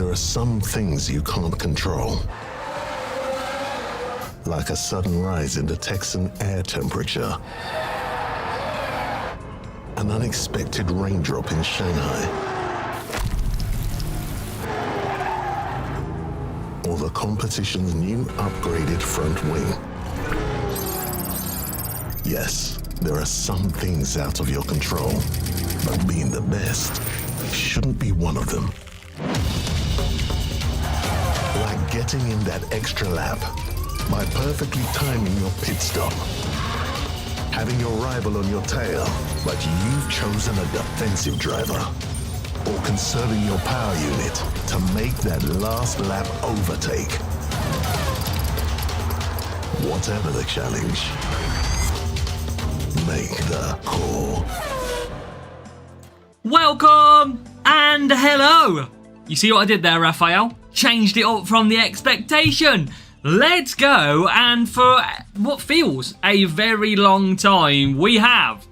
There are some things you can't control. Like a sudden rise in the Texan air temperature. An unexpected raindrop in Shanghai. Or the competition's new upgraded front wing. Yes, there are some things out of your control, but being the best shouldn't be one of them. Like getting in that extra lap by perfectly timing your pit stop. Having your rival on your tail, but you've chosen a defensive driver. Or conserving your power unit to make that last lap overtake. Whatever the challenge, make the call. Welcome and hello. You see what I did there, Raphael? Changed it up from the expectation. Let's go, and for what feels a very long time, we have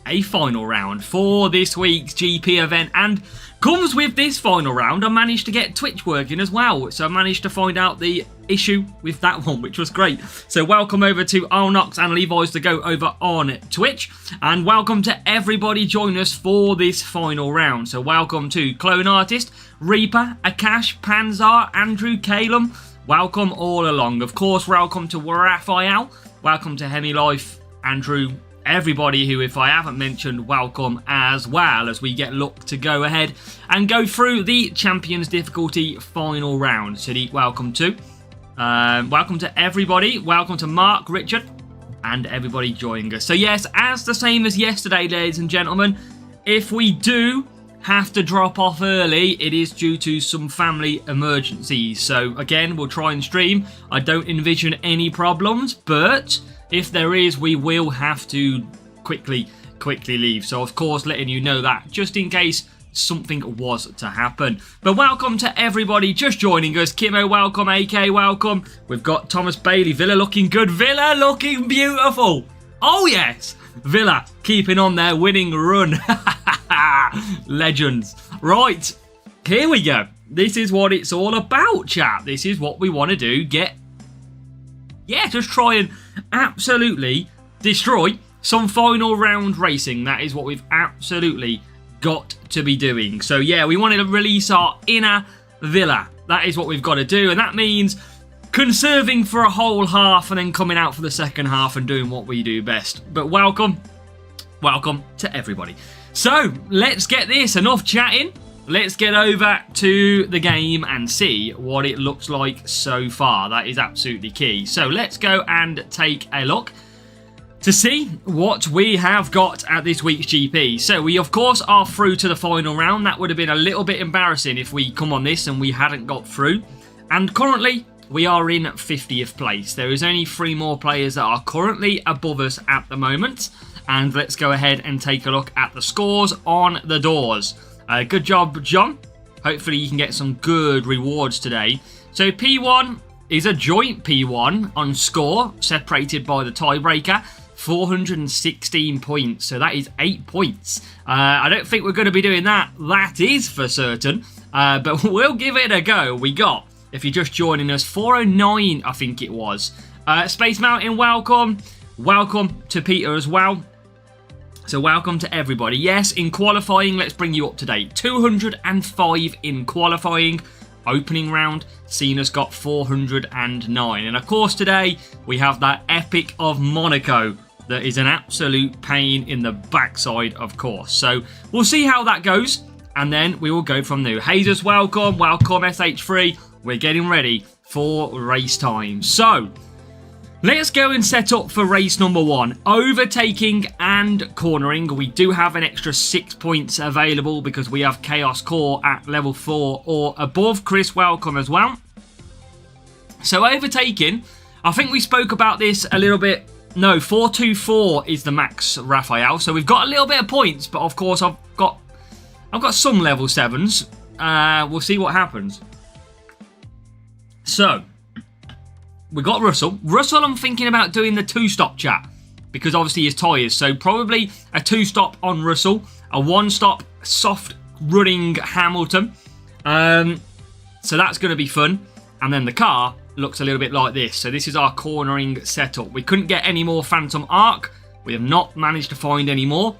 a final round for this week's GP event, and comes with this final round, I managed to get Twitch working as well, so I managed to find out the issue with that one, which was great. So welcome over to Alnox and Levi's to go over on Twitch, and welcome to everybody joining us for this final round. So welcome to Clone Artist, Reaper, Akash, Panzar, Andrew, Calum. Welcome all along. Of course, welcome to Raphael. Welcome to Hemi Life, Andrew, everybody who, if I haven't mentioned, welcome as well, as we get look to go ahead and go through the Champions Difficulty final round. Sadiq, welcome to. Welcome to everybody. Welcome to Mark, Richard, and everybody joining us. So yes, as the same as yesterday, ladies and gentlemen, if we do have to drop off early, it is due to some family emergencies. So again, we'll try and stream. I don't envision any problems, but if there is, we will have to quickly leave. So of course, letting you know that just in case something was to happen. But welcome to everybody just joining us. Kimo, welcome. AK, welcome. We've got Thomas Bailey. Villa looking good. Villa looking beautiful. Oh yes, Villa keeping on their winning run. Legends. Right, here we go. This is what it's all about, chat. This is what we want to do. Just try and absolutely destroy some final round racing. That is what we've absolutely got to be doing. So yeah, we wanted to release our inner Villa. That is what we've got to do, and that means conserving for a whole half and then coming out for the second half and doing what we do best. But welcome to everybody. So let's get this, enough chatting. Let's get over to the game and see what it looks like so far. That is absolutely key. So let's go and take a look to see what we have got at this week's GP. So we, of course, are through to the final round. That would have been a little bit embarrassing if we come on this and we hadn't got through. And currently, we are in 50th place. There is only 3 more players that are currently above us at the moment. And let's go ahead and take a look at the scores on the doors. Good job, John. Hopefully you can get some good rewards today. So P1 is a joint P1 on score, separated by the tiebreaker. 416 points. So that is 8 points. I don't think we're going to be doing that. That is for certain. But we'll give it a go. We got, if you're just joining us, 409, I think it was. Space Mountain, welcome. Welcome to Peter as well. So welcome to everybody. Yes, in qualifying, let's bring you up to date. 205 in qualifying. Opening round, Cena's got 409. And of course today, we have that Epic of Monaco. That is an absolute pain in the backside, of course. So we'll see how that goes. And then we will go from there. Hazers, welcome. Welcome, SH3. We're getting ready for race time. So let's go and set up for race number 1. Overtaking and cornering. We do have an extra 6 points available because we have Chaos Core at level 4 or above. Chris, welcome as well. So overtaking, I think we spoke about this a little bit. No, 424 is the max, Raphael. So we've got a little bit of points, but of course I've got some level 7s. We'll see what happens. So we got Russell. Russell, I'm thinking about doing the 2-stop chat because obviously his tyres. So probably a 2-stop on Russell, a 1-stop soft running Hamilton. So that's going to be fun. And then the car looks a little bit like this. So this is our cornering setup. We couldn't get any more Phantom Arc. We have not managed to find any more.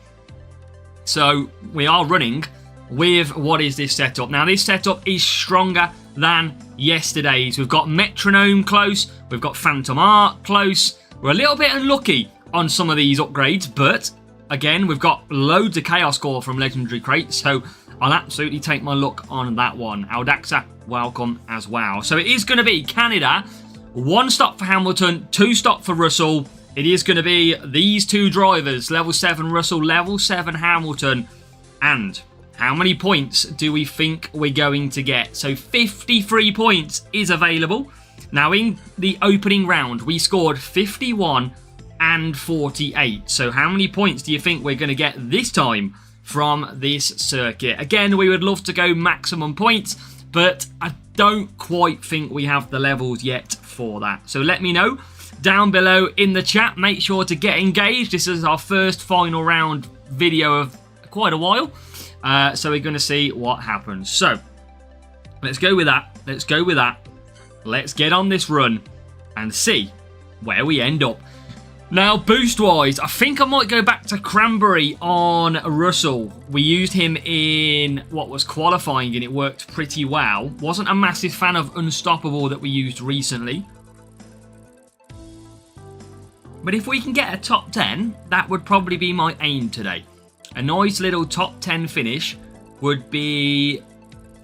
So we are running with what is this setup. Now this setup is stronger than yesterday's. We've got Metronome close. We've got Phantom Arc close. We're a little bit unlucky on some of these upgrades, but again, we've got loads of Chaos Core from Legendary Crate, so I'll absolutely take my luck on that one. Audaxa, welcome as well. So it is going to be Canada, 1 stop for Hamilton, 2 stop for Russell. It is going to be these 2 drivers, level 7 Russell, level 7 Hamilton. And how many points do we think we're going to get? So 53 points is available. Now in the opening round, we scored 51 and 48. So how many points do you think we're going to get this time from this circuit? Again, we would love to go maximum points, but I don't quite think we have the levels yet for that. So let me know down below in the chat. Make sure to get engaged. This is our first final round video of quite a while. So we're going to see what happens. So let's go with that. Let's go with that. Let's get on this run and see where we end up. Now, boost-wise, I think I might go back to Cranberry on Russell. We used him in what was qualifying and it worked pretty well. Wasn't a massive fan of Unstoppable that we used recently. But if we can get a top 10, that would probably be my aim today. A nice little top 10 finish would be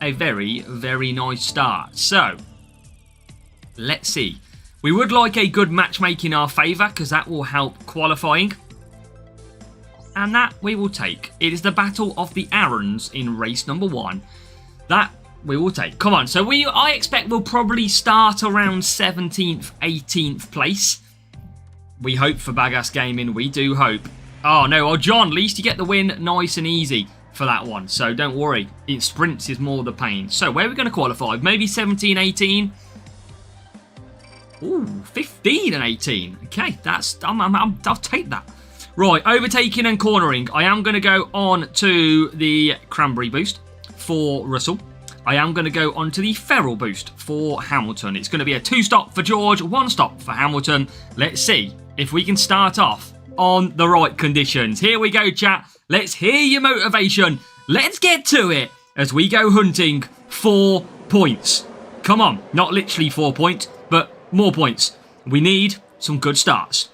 a very, very nice start. So, let's see. We would like a good matchmaking in our favour because that will help qualifying. And that we will take. It is the Battle of the Arons in race number 1. That we will take. Come on. So I expect we'll probably start around 17th, 18th place. We hope for Bagass Gaming. We do hope. Oh, no. Oh, John, at least you get the win nice and easy for that one. So don't worry. It sprints is more the pain. So where are we going to qualify? Maybe 17, 18. Ooh, 15 and 18. Okay, I'll take that. Right, overtaking and cornering. I am going to go on to the Cranberry boost for Russell. I am going to go on to the Feral boost for Hamilton. It's going to be a 2-stop for George, 1 stop for Hamilton. Let's see if we can start off on the right conditions. Here we go, chat. Let's hear your motivation. Let's get to it as we go hunting 4 points. Come on, not literally 4 points, but more points. We need some good starts.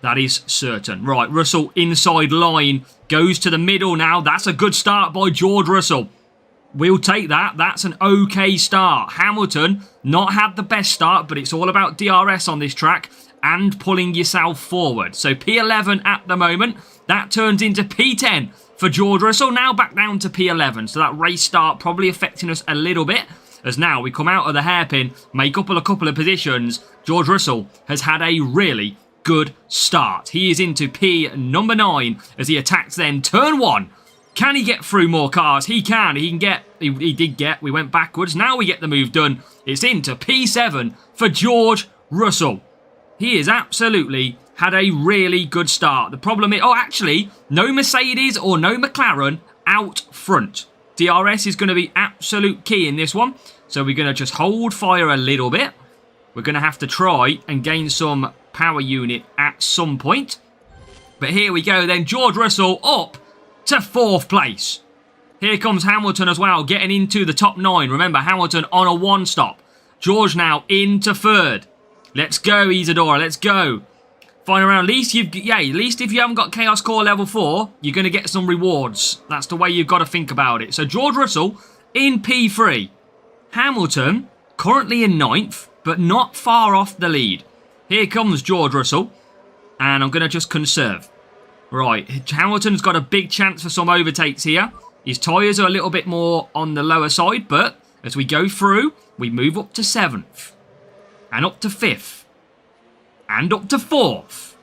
That is certain. Right, Russell inside line goes to the middle now. That's a good start by George Russell. We'll take that. That's an okay start. Hamilton, not had the best start, but it's all about DRS on this track and pulling yourself forward. So P11 at the moment. That turns into P10 for George Russell. Now back down to P11. So that race start probably affecting us a little bit. As now we come out of the hairpin, make up a couple of positions. George Russell has had a really good start. He is into P number 9 as he attacks then turn 1. Can he get through more cars? He can. He did get. We went backwards. Now we get the move done. It's into P7 for George Russell. He has absolutely had a really good start. The problem is, actually, no Mercedes or no McLaren out front. DRS is going to be absolute key in this one. So we're going to just hold fire a little bit. We're going to have to try and gain some power unit at some point. But here we go then. George Russell up to 4th place. Here comes Hamilton as well, getting into the top 9. Remember, Hamilton on a 1 stop. George now into 3rd. Let's go, Isadora. Let's go. Final round. At least if you haven't got Chaos Core level 4, you're going to get some rewards. That's the way you've got to think about it. So George Russell in P3. Hamilton currently in 9th, but not far off the lead. Here comes George Russell. And I'm going to just conserve. Right, Hamilton's got a big chance for some overtakes here. His tyres are a little bit more on the lower side, but as we go through, we move up to 7th. And up to 5th. And up to 4th.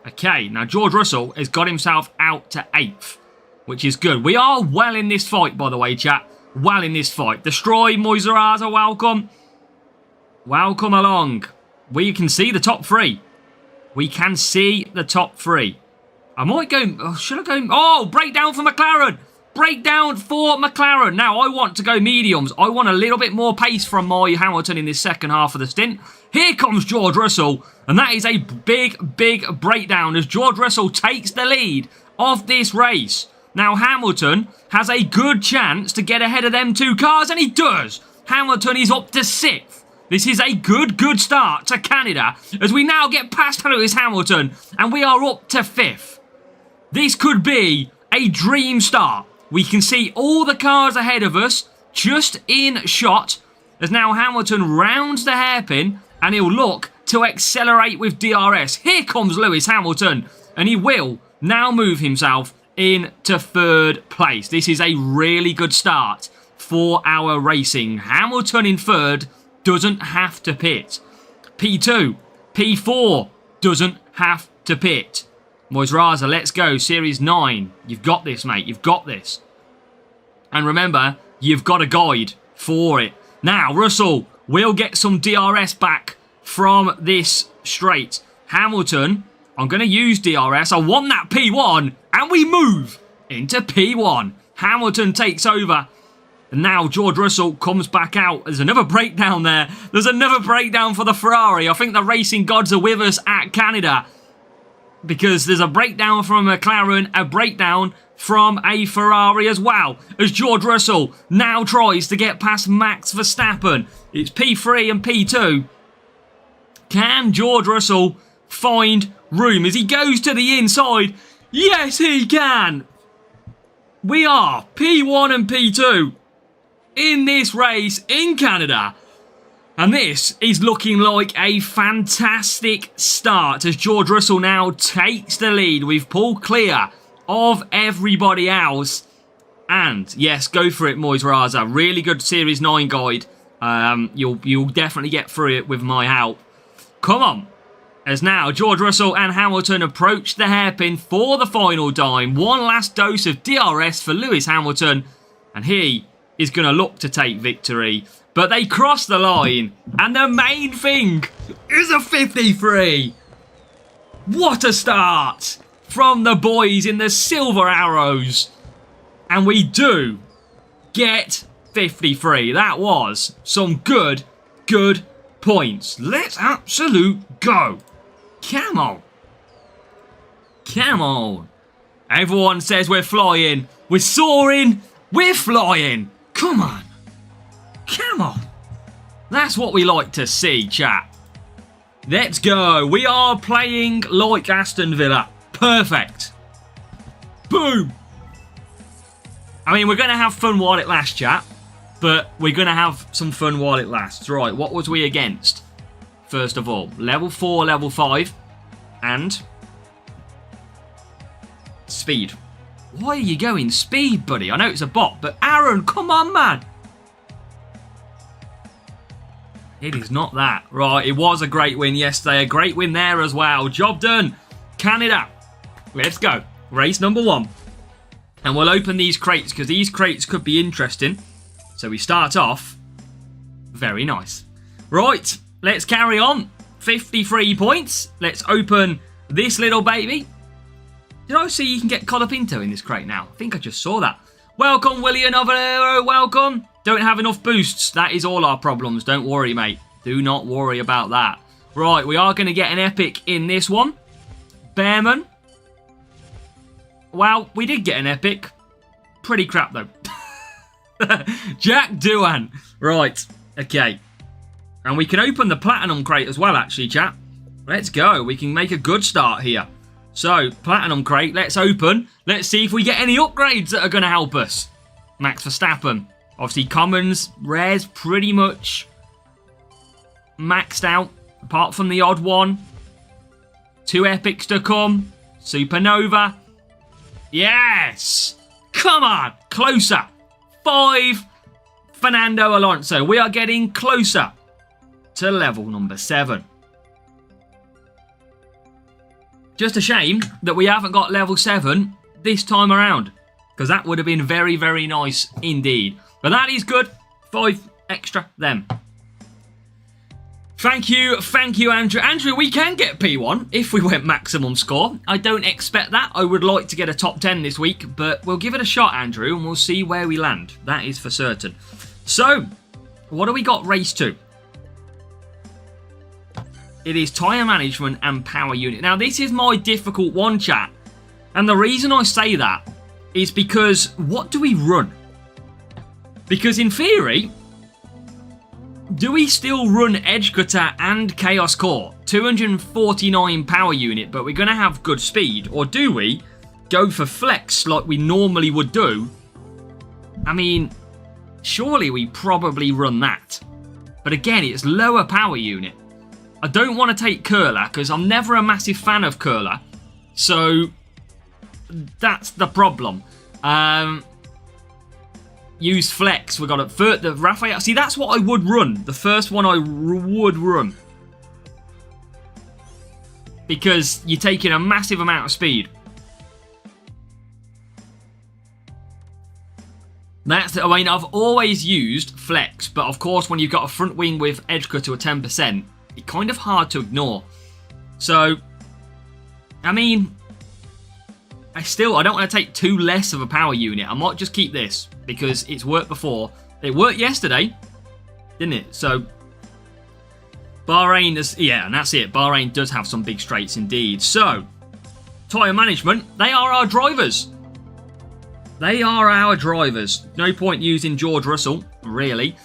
Okay, now George Russell has got himself out to 8th, which is good. We are well in this fight, by the way, chat. Well in this fight. Destroy, Moizaraza, welcome. Welcome along. We can see the top 3. We can see the top 3. I might go... should I go... breakdown for McLaren. breakdown for McLaren. Now, I want to go mediums. I want a little bit more pace from my Hamilton in this second half of the stint. Here comes George Russell, and that is a big, big breakdown as George Russell takes the lead of this race. Now, Hamilton has a good chance to get ahead of them two cars, and he does. Hamilton is up to 6th. This is a good start to Canada as we now get past Lewis Hamilton, and we are up to 5th. This could be a dream start. We can see all the cars ahead of us just in shot as now Hamilton rounds the hairpin and he'll look to accelerate with DRS. Here comes Lewis Hamilton and he will now move himself into 3rd place. This is a really good start for our racing. Hamilton in 3rd doesn't have to pit. P2, P4 doesn't have to pit. Moisraza, let's go. Series 9. You've got this, mate. You've got this. And remember, you've got a guide for it. Now, Russell will get some DRS back from this straight. Hamilton, I'm going to use DRS. I want that P1. And we move into P1. Hamilton takes over. And now George Russell comes back out. There's another breakdown there. There's another breakdown for the Ferrari. I think the racing gods are with us at Canada. Because there's a breakdown from a McLaren, a breakdown from a Ferrari as well. As George Russell now tries to get past Max Verstappen. It's P3 and P2. Can George Russell find room as he goes to the inside? Yes, he can. We are P1 and P2 in this race in Canada. And this is looking like a fantastic start as George Russell now takes the lead. We've pulled clear of everybody else. And yes, go for it, Moisraza. Really good Series 9 guide. You'll definitely get through it with my help. Come on. As now George Russell and Hamilton approach the hairpin for the final time. One last dose of DRS for Lewis Hamilton. And he is going to look to take victory. But they cross the line, and the main thing is a 53. What a start from the boys in the Silver Arrows. And we do get 53. That was some good points. Let's absolute go. Come on. Come on. Everyone says we're flying. We're soaring. We're flying. Come on. Come on. That's what we like to see, chat. Let's go. We are playing like Aston Villa. Perfect. Boom. I mean, we're going to have fun while it lasts, chat. But we're going to have some fun while it lasts. Right, what was we against? First of all, level 4, level 5. And speed. Why are you going speed, buddy? I know it's a bot, but Aaron, come on, man. It is not that. Right, it was a great win yesterday. A great win there as well. Job done. Canada. Let's go. Race number 1. And we'll open these crates because these crates could be interesting. So we start off very nice. Right, let's carry on. 53 points. Let's open this little baby. Did I see you can get Colapinto in this crate now? I think I just saw that. Welcome, William Navarro. Welcome. Don't have enough boosts. That is all our problems. Don't worry, mate. Do not worry about that. Right, we are going to get an epic in this one. Bearman. Well, we did get an epic. Pretty crap, though. Jack Doohan. Right, okay. And we can open the Platinum crate as well, actually, chat. Let's go. We can make a good start here. So, Platinum crate, let's open. Let's see if we get any upgrades that are going to help us. Max Verstappen. Obviously, commons, rares, pretty much maxed out. Apart from the odd one. 2 epics to come. Supernova. Yes! Come on! Closer. 5. Fernando Alonso. We are getting closer to level number 7. Just a shame that we haven't got level 7 this time around. Because that would have been very, very nice indeed. But that is good. 5 extra them. Thank you, Andrew. Andrew, we can get P1 if we went maximum score. I don't expect that. I would like to get a top 10 this week, but we'll give it a shot, Andrew, and we'll see where we land. That is for certain. So, what do we got race 2? It is tyre management and power unit. Now, this is my difficult one, chat. And the reason I say that is because what do we run? Because in theory, do we still run Edge Cutter and Chaos Core? 249 power unit, but we're going to have good speed. Or do we go for flex like we normally would do? I mean, surely we probably run that. But again, it's lower power unit. I don't want to take Curler because I'm never a massive fan of Curler. So that's the problem. Use flex. We got the Raphael. See, that's what I would run. The first one I would run. Because you're taking a massive amount of speed. I mean, I've always used flex, but of course, when you've got a front wing with edge cutter at 10%, it's kind of hard to ignore. So, I mean, I don't want to take too less of a power unit. I might just keep this because it's worked before. It worked yesterday, didn't it? So, Bahrain is, yeah, and that's it. Bahrain does have some big straights indeed. So, tyre management, they are our drivers. They are our drivers. No point using George Russell, really.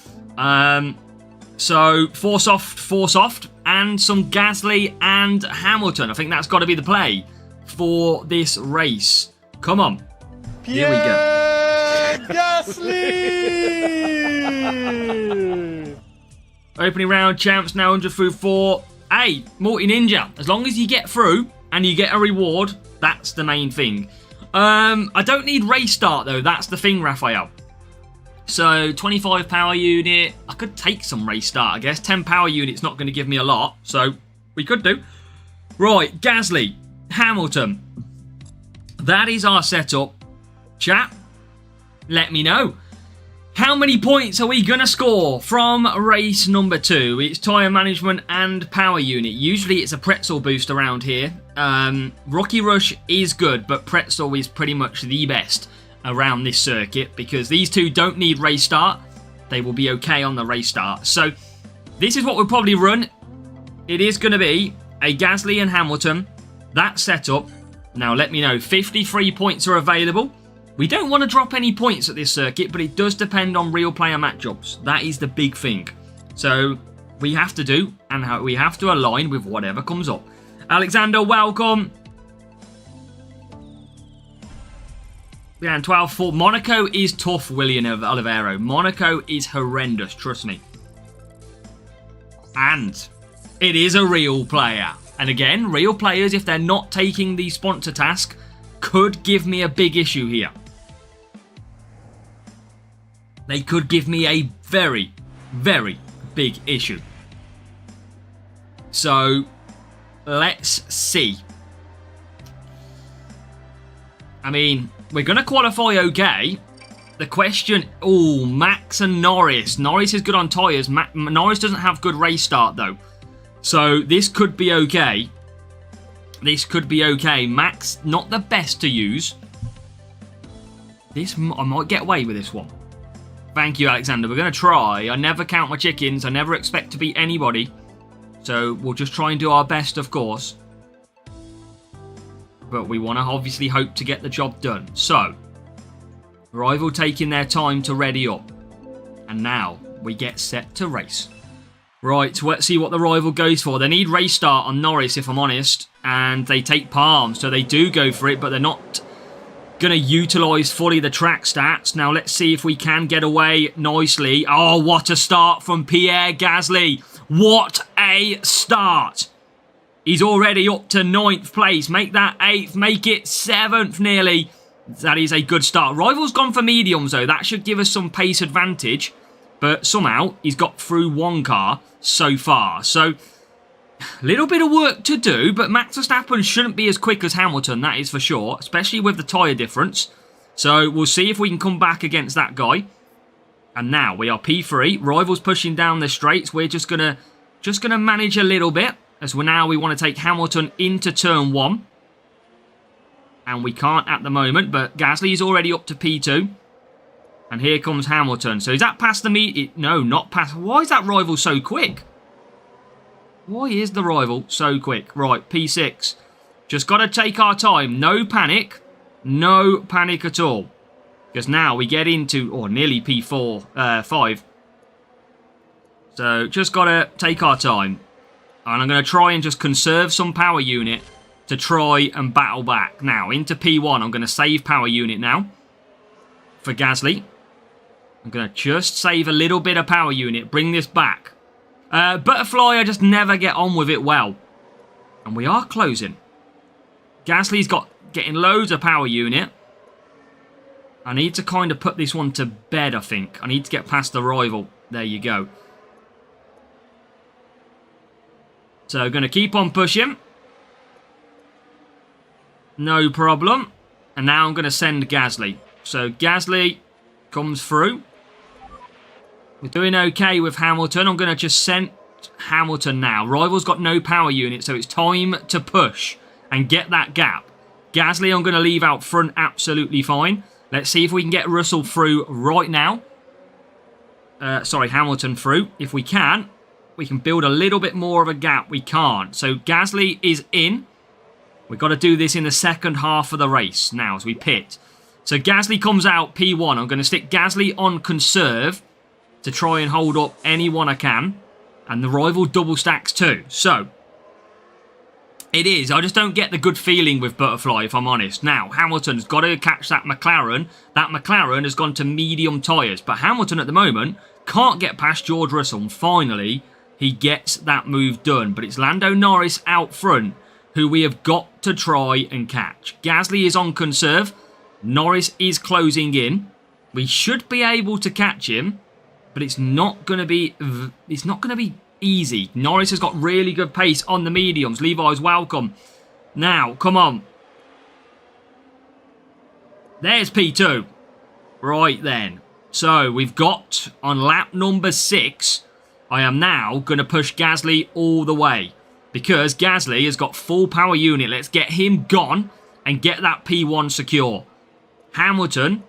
So, four soft, and some Gasly and Hamilton. I think that's got to be the play for this race. Come on. Here we go. Gasly! Opening round, champs now 100 through 4. Hey, Multi Ninja, as long as you get through and you get a reward, that's the main thing. I don't need race start though, that's the thing, Raphael. So, 25 power unit. I could take some race start, I guess. 10 power unit's not going to give me a lot, so we could do. Right, Gasly, Hamilton. That is our setup. Chat, let me know. How many points are we going to score from race number 2? It's tyre management and power unit. Usually it's a pretzel boost around here. Rocky Rush is good, but pretzel is pretty much the best around this circuit because these two don't need race start. They will be okay on the race start. So this is what we'll probably run. It is going to be a Gasly and Hamilton. That setup. Now let me know. 53 points are available. We don't want to drop any points at this circuit, but it does depend on real player matchups. That is the big thing. So we have to do, and we have to align with whatever comes up. Alexander, welcome. Yeah, and 12-4. Monaco is tough, William Olivero. Monaco is horrendous, trust me. And it is a real player. And again, real players, if they're not taking the sponsor task, could give me a big issue here. They could give me a very, very big issue. So, let's see. I mean, we're going to qualify okay. The question... Oh, Max and Norris. Norris is good on tyres. Norris doesn't have good race start, though. So, this could be okay. This could be okay. Max, not the best to use. I might get away with this one. Thank you, Alexander. We're going to try. I never count my chickens. I never expect to beat anybody. So, we'll just try and do our best, of course. But we want to obviously hope to get the job done. So, rival taking their time to ready up. And now, we get set to race. Right, let's see what the rival goes for. They need race start on Norris, if I'm honest. And they take Palm, so they do go for it, but they're not going to utilise fully the track stats. Now, let's see if we can get away nicely. Oh, what a start from Pierre Gasly. What a start. He's already up to 9th place. Make that 8th. Make it 7th nearly. That is a good start. Rival's gone for mediums, though. That should give us some pace advantage. But somehow, he's got through one car so far. So, a little bit of work to do, but Max Verstappen shouldn't be as quick as Hamilton, that is for sure, especially with the tyre difference. So, we'll see if we can come back against that guy. And now, we are P3. Rival's pushing down the straights. We're just going to just going to manage a little bit. As we want to take Hamilton into turn 1. And we can't at the moment, but Gasly's already up to P2. And here comes Hamilton. So is that past the meet? No, not past. Why is that rival so quick? Why is the rival so quick? Right, P6. Just got to take our time. No panic. No panic at all. Because now we get into, nearly P4, 5. So just got to take our time. And I'm going to try and just conserve some power unit to try and battle back. Now, into P1, I'm going to save power unit now for Gasly. I'm going to just save a little bit of power unit, bring this back. Butterfly, I just never get on with it well. And we are closing. Gasly's getting loads of power unit. I need to kind of put this one to bed, I think. I need to get past the rival. There you go. So, going to keep on pushing. No problem. And now I'm going to send Gasly. So, Gasly comes through. We're doing okay with Hamilton. I'm going to just send Hamilton now. Rival's got no power unit, so it's time to push and get that gap. Gasly, I'm going to leave out front absolutely fine. Let's see if we can get Russell through right now. Hamilton through. If we can build a little bit more of a gap. We can't. So Gasly is in. We've got to do this in the second half of the race now as we pit. So Gasly comes out P1. I'm going to stick Gasly on conserve to try and hold up anyone I can. And the rival double stacks too. So it is. I just don't get the good feeling with Butterfly, if I'm honest. Now, Hamilton's got to catch that McLaren. That McLaren has gone to medium tyres. But Hamilton at the moment can't get past George Russell. And finally, he gets that move done. But it's Lando Norris out front who we have got to try and catch. Gasly is on conserve. Norris is closing in. We should be able to catch him. But it's not going to be easy. Norris has got really good pace on the mediums. Levi's welcome. Now, come on. There's P2. Right then. So, we've got on lap number 6, I am now going to push Gasly all the way. Because Gasly has got full power unit. Let's get him gone and get that P1 secure. Hamilton.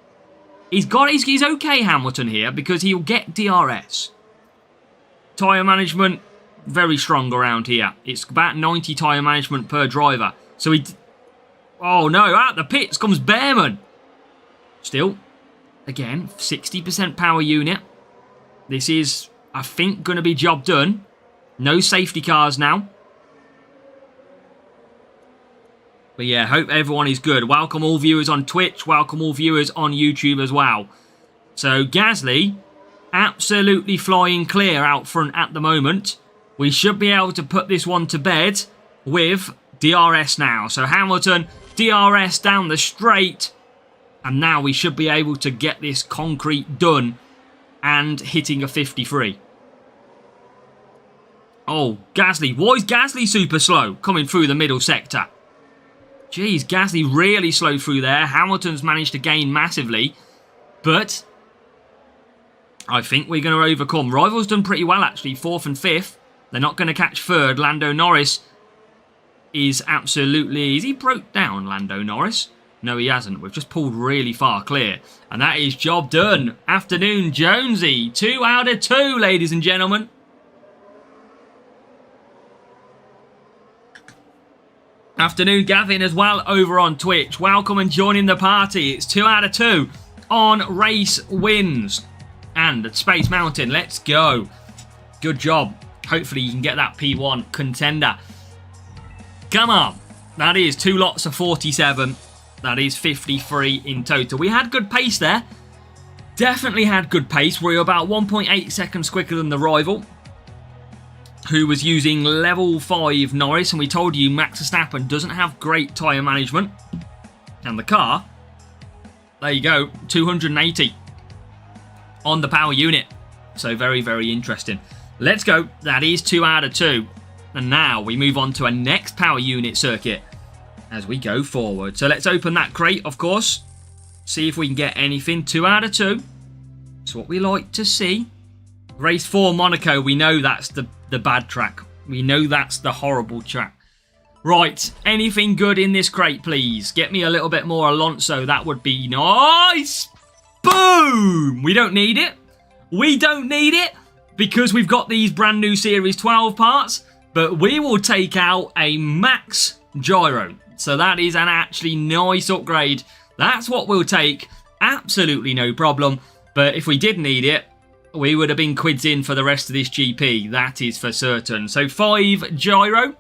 He's okay, Hamilton, here, because he'll get DRS. Tyre management, very strong around here. It's about 90 tyre management per driver. So oh no, out the pits comes Behrman. Still, again, 60% power unit. This is, I think, going to be job done. No safety cars now. But yeah, hope everyone is good. Welcome all viewers on Twitch. Welcome all viewers on YouTube as well. So Gasly, absolutely flying clear out front at the moment. We should be able to put this one to bed with DRS now. So Hamilton, DRS down the straight. And now we should be able to get this concrete done and hitting a 53. Oh, Gasly. Why is Gasly super slow coming through the middle sector? Jeez, Gasly really slow through there. Hamilton's managed to gain massively. But I think we're going to overcome. Rival's done pretty well, actually. 4th and 5th. They're not going to catch 3rd. Lando Norris is absolutely... Is he broke down, Lando Norris? No, he hasn't. We've just pulled really far clear. And that is job done. Afternoon Jonesy. 2 out of 2, ladies and gentlemen. Afternoon Gavin as well over on Twitch. Welcome and joining the party. It's 2 out of 2 on race wins. And at Space Mountain, let's go. Good job. Hopefully you can get that P1 contender. Come on. That is 2 lots of 47. That is 53 in total. We had good pace there. Definitely had good pace. We were about 1.8 seconds quicker than the rival, who was using level 5 Norris. And we told you Max Verstappen doesn't have great tyre management. And the car, there you go, 280 on the power unit. So very, very interesting. Let's go. That is 2 out of 2. And now we move on to a next power unit circuit as we go forward. So let's open that crate, of course. See if we can get anything. 2 out of 2. It's what we like to see. Race 4 Monaco, we know that's the bad track. We know that's the horrible track. Right, anything good in this crate, please? Get me a little bit more Alonso. That would be nice. Boom! We don't need it. We don't need it because we've got these brand new Series 12 parts. But we will take out a max gyro. So that is an actually nice upgrade. That's what we'll take. Absolutely no problem. But if we did need it, we would have been quids in for the rest of this GP. That is for certain. So 5 gyro.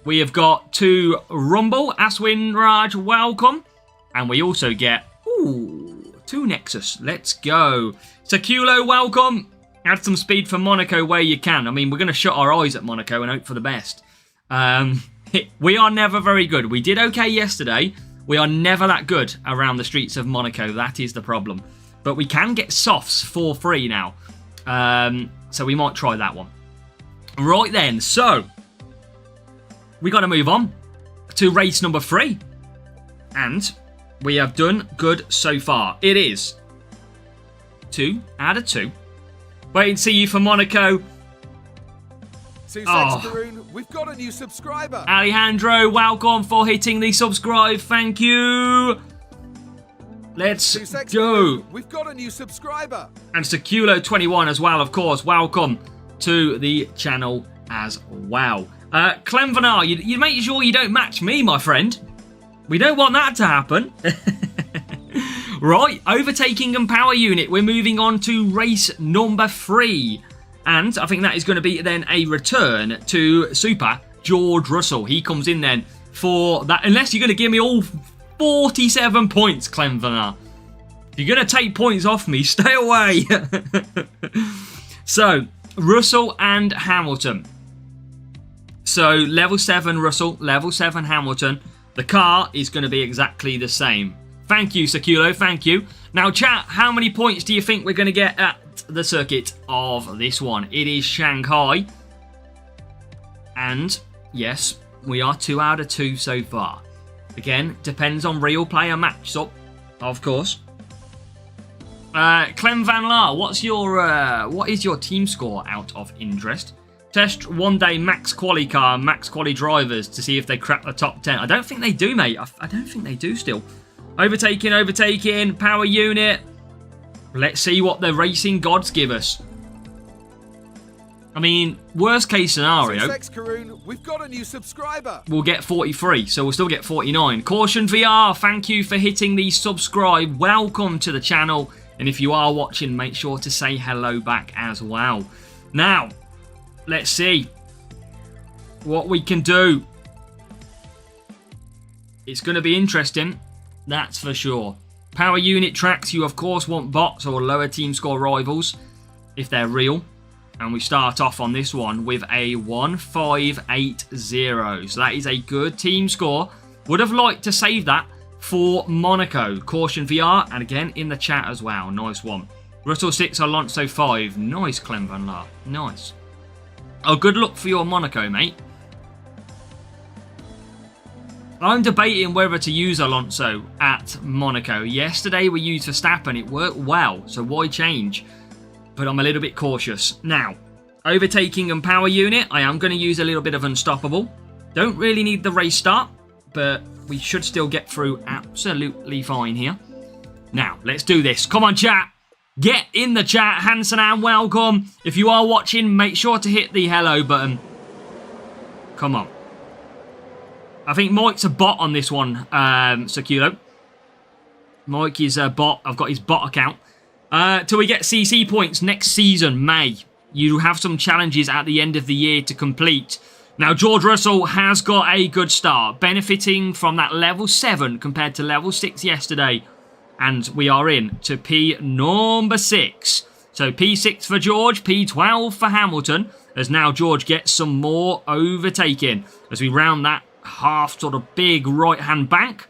We have got 2 rumble. Aswin Raj, welcome. And we also get, 2 Nexus. Let's go. Sakulo, welcome. Add some speed for Monaco where you can. I mean, we're going to shut our eyes at Monaco and hope for the best. We are never very good. We did okay yesterday. We are never that good around the streets of Monaco. That is the problem. But we can get softs for free now. So we might try that one. Right then, so we got to move on to race number 3. And we have done good so far. It is 2 out of 2. Wait and see you for Monaco. We've got a new subscriber. Alejandro, welcome for hitting the subscribe. Thank you. Let's go. We've got a new subscriber. And Sakulo21 as well, of course. Welcome to the channel as well. Clemvenar, you make sure you don't match me, my friend. We don't want that to happen. Right, overtaking and power unit. We're moving on to race number 3. And I think that is going to be then a return to Super George Russell. He comes in then for that. Unless you're going to give me all 47 points, Clemvenar. If you're going to take points off me, stay away. So, Russell and Hamilton. So, level 7 Russell, level 7 Hamilton. The car is going to be exactly the same. Thank you, Sakulo. Thank you. Now, chat, how many points do you think we're going to get at the circuit of this one? It is Shanghai. And, yes, we are 2 out of 2 so far. Again, depends on real player match-up, of course. Clem Van Laar, what is your team score out of interest? Test one day max quali car, max quali drivers to see if they crack the top 10. I don't think they do, mate. I don't think they do still. Overtaking, power unit. Let's see what the racing gods give us. I mean, worst case scenario, we've got a new subscriber. We'll get 43, so we'll still get 49. Caution VR, thank you for hitting the subscribe. Welcome to the channel. And if you are watching, make sure to say hello back as well. Now, let's see what we can do. It's going to be interesting, that's for sure. Power unit tracks, you of course want bots or lower team score rivals, if they're real. And we start off on this one with a 1580. So that is a good team score. Would have liked to save that for Monaco. Caution VR, and again in the chat as well. Nice one. Russell 6, Alonso 5. Nice, Clem Van Laar. Nice. Oh, good luck for your Monaco, mate. I'm debating whether to use Alonso at Monaco. Yesterday we used Verstappen. It worked well, so why change? But I'm a little bit cautious. Now, overtaking and power unit, I am going to use a little bit of unstoppable. Don't really need the race start, but we should still get through absolutely fine here. Now, let's do this. Come on, chat. Get in the chat. Hanson and welcome. If you are watching, make sure to hit the hello button. Come on. I think Mike's a bot on this one, Sakulo. Mike is a bot. I've got his bot account. Till we get CC points next season, May. You have some challenges at the end of the year to complete. Now, George Russell has got a good start, benefiting from that level 7 compared to level 6 yesterday. And we are in to P number 6. So P6 for George, P12 for Hamilton, as now George gets some more overtaking as we round that half sort of big right-hand bank.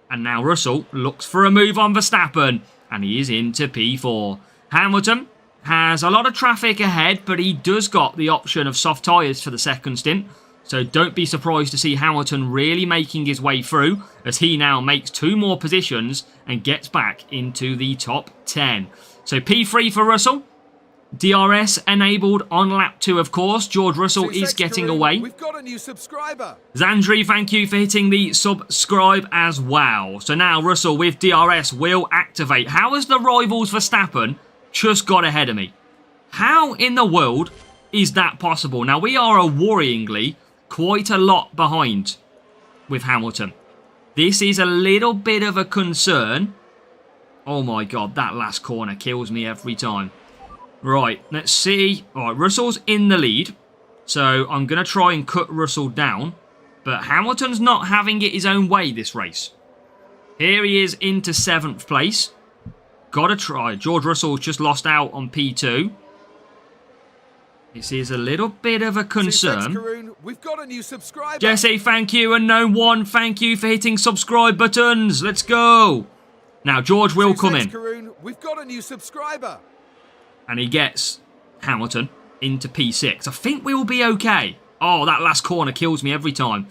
And now Russell looks for a move on Verstappen. And he is into P4. Hamilton has a lot of traffic ahead, but he does got the option of soft tyres for the second stint. So don't be surprised to see Hamilton really making his way through, as he now makes 2 more positions and gets back into the top 10. So P3 for Russell. DRS enabled on lap 2, of course. George Russell is getting away. We've got a new subscriber. Zandri, thank you for hitting the subscribe as well. So now Russell with DRS will activate. How has the rivals Verstappen just got ahead of me? How in the world is that possible? Now, we are a worryingly quite a lot behind with Hamilton. This is a little bit of a concern. Oh my God, that last corner kills me every time. Right, let's see. All right, Russell's in the lead. So I'm going to try and cut Russell down. But Hamilton's not having it his own way this race. Here he is into 7th place. Got to try. George Russell's just lost out on P2. This is a little bit of a concern. We've got a new subscriber. Jesse, thank you. And No One, thank you for hitting subscribe buttons. Let's go. Now, George will come in. We've got a new subscriber. And he gets Hamilton into P6. I think we will be okay. Oh, that last corner kills me every time.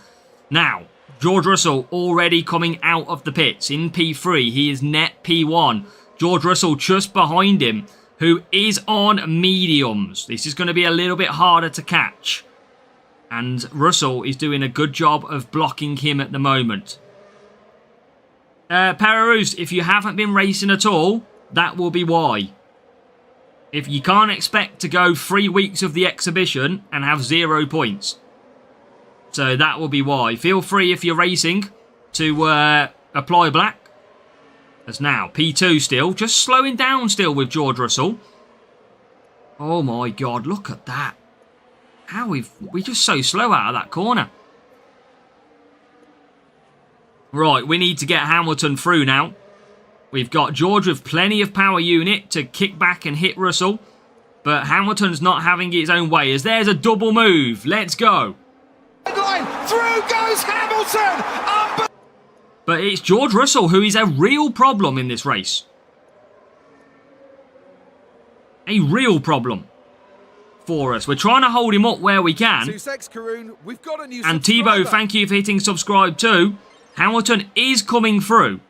Now, George Russell already coming out of the pits in P3. He is net P1. George Russell just behind him, who is on mediums. This is going to be a little bit harder to catch. And Russell is doing a good job of blocking him at the moment. Pararoos, if you haven't been racing at all, that will be why. If you can't expect to go 3 weeks of the exhibition and have 0 points. So that will be why. Feel free if you're racing to apply black. As now, P2 still. Just slowing down still with George Russell. Oh my God, look at that. How we're just so slow out of that corner. Right, we need to get Hamilton through now. We've got George with plenty of power unit to kick back and hit Russell. But Hamilton's not having it his own way as there's a double move. Let's go. Through goes Hamilton. But it's George Russell who is a real problem in this race. A real problem for us. We're trying to hold him up where we can. We've got a new and Tebow, thank you for hitting subscribe too. Hamilton is coming through.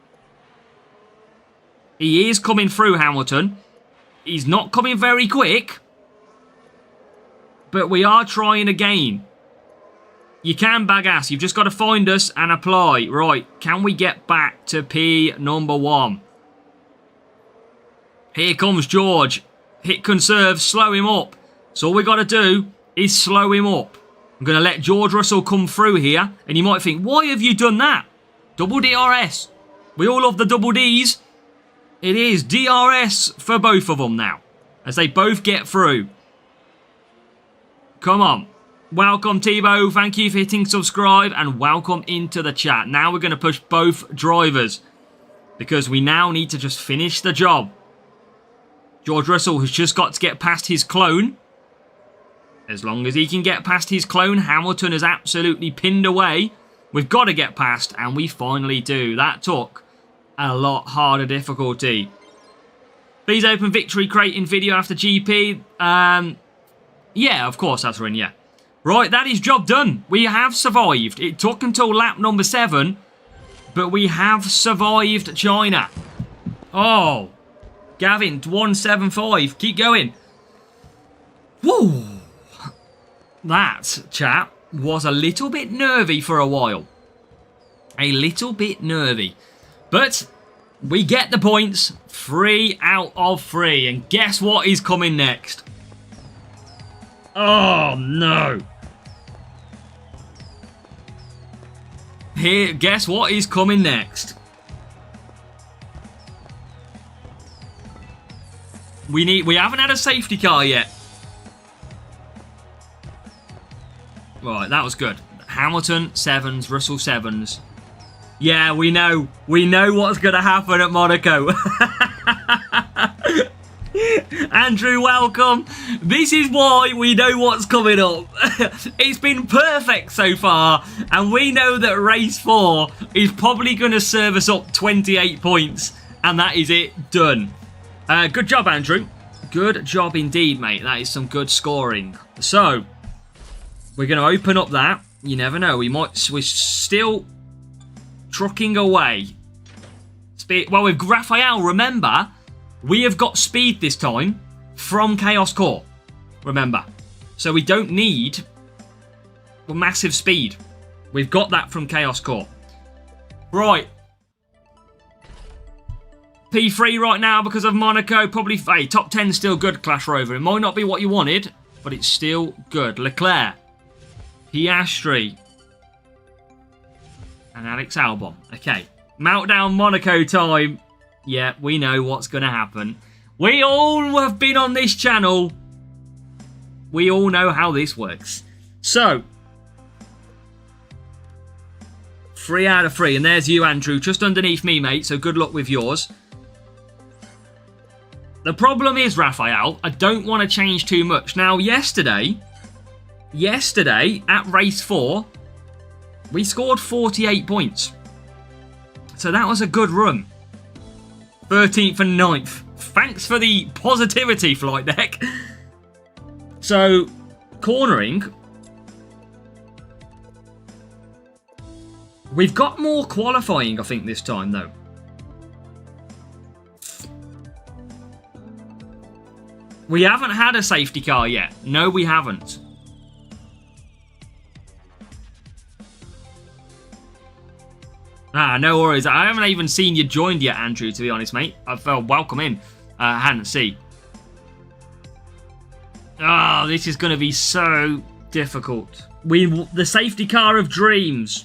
He is coming through, Hamilton. He's not coming very quick. But we are trying again. You can bagass. You've just got to find us and apply. Right, can we get back to P number 1? Here comes George. Hit conserve, slow him up. So all we got to do is slow him up. I'm going to let George Russell come through here. And you might think, why have you done that? Double DRS. We all love the double Ds. It is DRS for both of them now. As they both get through. Come on. Welcome, Tebow. Thank you for hitting subscribe. And welcome into the chat. Now we're going to push both drivers. Because we now need to just finish the job. George Russell has just got to get past his clone. As long as he can get past his clone, Hamilton is absolutely pinned away. We've got to get past, and we finally do. That took a lot harder difficulty. Please open victory crate in video after GP. Yeah, of course, that's in, yeah. Right, that is job done. We have survived. It took until lap number 7, but we have survived China. Oh, Gavin, 175. Keep going. Woo! That, chat, was a little bit nervy for a while. A little bit nervy. But we get the points. 3 out of 3. And guess what is coming next? Oh, no. Here, guess what is coming next? We haven't had a safety car yet. Right, that was good. Hamilton 7s, Russell 7s. Yeah, we know. We know what's going to happen at Monaco. Andrew, welcome. This is why we know what's coming up. It's been perfect so far, and we know that race 4 is probably going to serve us up 28 points, and that is it. Done. Good job, Andrew. Good job indeed, mate. That is some good scoring. So, we're going to open up that. You never know. We're still trucking away. Speed. Well, with Raphael, remember, we have got speed this time. from Chaos Core, remember. So we don't need massive speed. We've got that from Chaos Core. Right. P3 right now because of Monaco. Probably, hey, top 10 still good, Clash Rover. It might not be what you wanted, but it's still good. Leclerc. Piastri. And Alex Albon. Okay. Meltdown Monaco time. Yeah, we know what's going to happen. We all have been on this channel. We all know how this works. So, 3 out of 3. And there's you, Andrew, just underneath me, mate. So good luck with yours. The problem is, Raphael, I don't want to change too much. Now, yesterday at race 4, we scored 48 points. So that was a good run. 13th and 9th. Thanks for the positivity, Flight Deck. So, cornering. We've got more qualifying, I think, this time, though. We haven't had a safety car yet. No, we haven't. No worries. I haven't even seen you joined yet, Andrew, to be honest, mate. I felt welcome in. Hadn't seen. Oh, this is going to be so difficult. The safety car of dreams.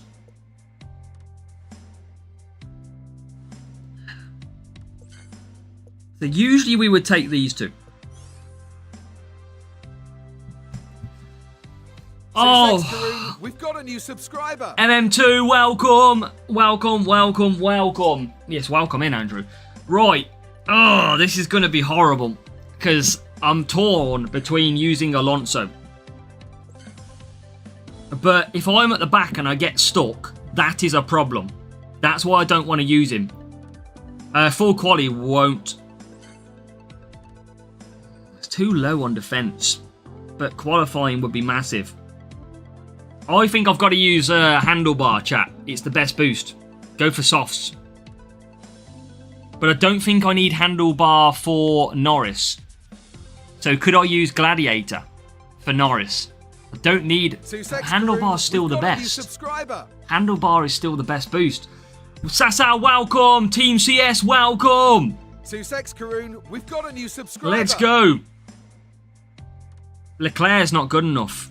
So usually we would take these two. Oh, we've got a new subscriber. MM2, welcome. Welcome, welcome, welcome. Yes, welcome in, Andrew. Right. Oh, this is going to be horrible. Because I'm torn between using Alonso. But if I'm at the back and I get stuck, that is a problem. That's why I don't want to use him. Full quali won't. It's too low on defence. But qualifying would be massive. I think I've got to use handlebar, chat. It's the best boost. Go for softs. But I don't think I need handlebar for Norris. So could I use gladiator for Norris? I don't need... Handlebar is still the best. Handlebar is still the best boost. Sasa, welcome. Team CS, welcome. Sussex Karoon, we've got a new subscriber. Let's go. Leclerc's not good enough.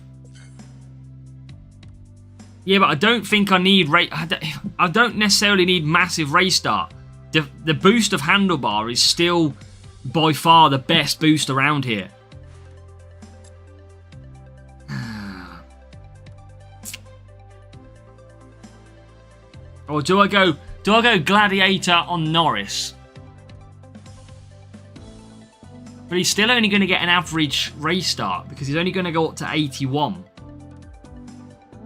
Yeah, but I don't think I need... I don't necessarily need massive race start. The boost of handlebar is still by far the best boost around here. Or do I go gladiator on Norris? But he's still only going to get an average race start because he's only going to go up to 81.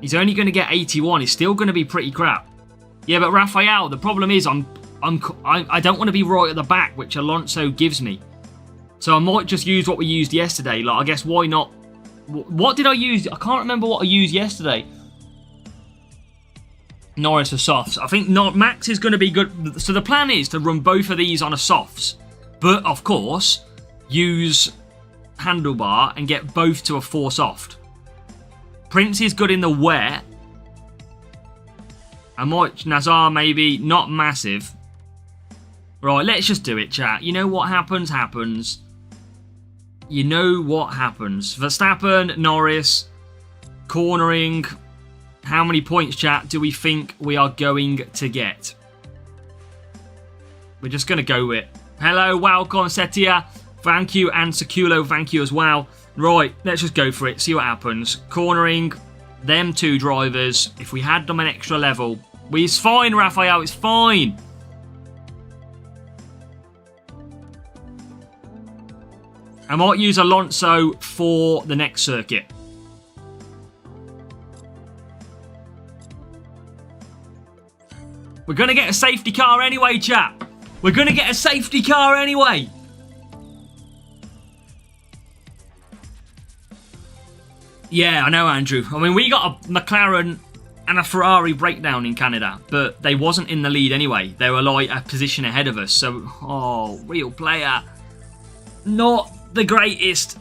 He's only going to get 81. He's still going to be pretty crap. Yeah, but Raphael, the problem is I don't want to be right at the back, which Alonso gives me. So I might just use what we used yesterday. Like, I guess why not? What did I use? I can't remember what I used yesterday. Norris for softs. I think Max is going to be good. So the plan is to run both of these on a softs. But, of course, use handlebar and get both to a 4 soft. Prince is good in the wet. I might... Nazar, maybe. Not massive. Right, let's just do it, chat. You know what happens, happens. You know what happens. Verstappen, Norris, cornering. How many points, chat, do we think we are going to get? We're just going to go with... Hello, welcome, Setia. Thank you, and Seculo, thank you as well. Right, let's just go for it, see what happens. Cornering, them 2 drivers. If we had them an extra level... It's fine, Raphael, it's fine. I might use Alonso for the next circuit. We're going to get a safety car anyway, chap. We're going to get a safety car anyway. Yeah, I know, Andrew. I mean, we got a McLaren and a Ferrari breakdown in Canada, but they wasn't in the lead anyway. They were like a position ahead of us. So, oh, real player. Not the greatest.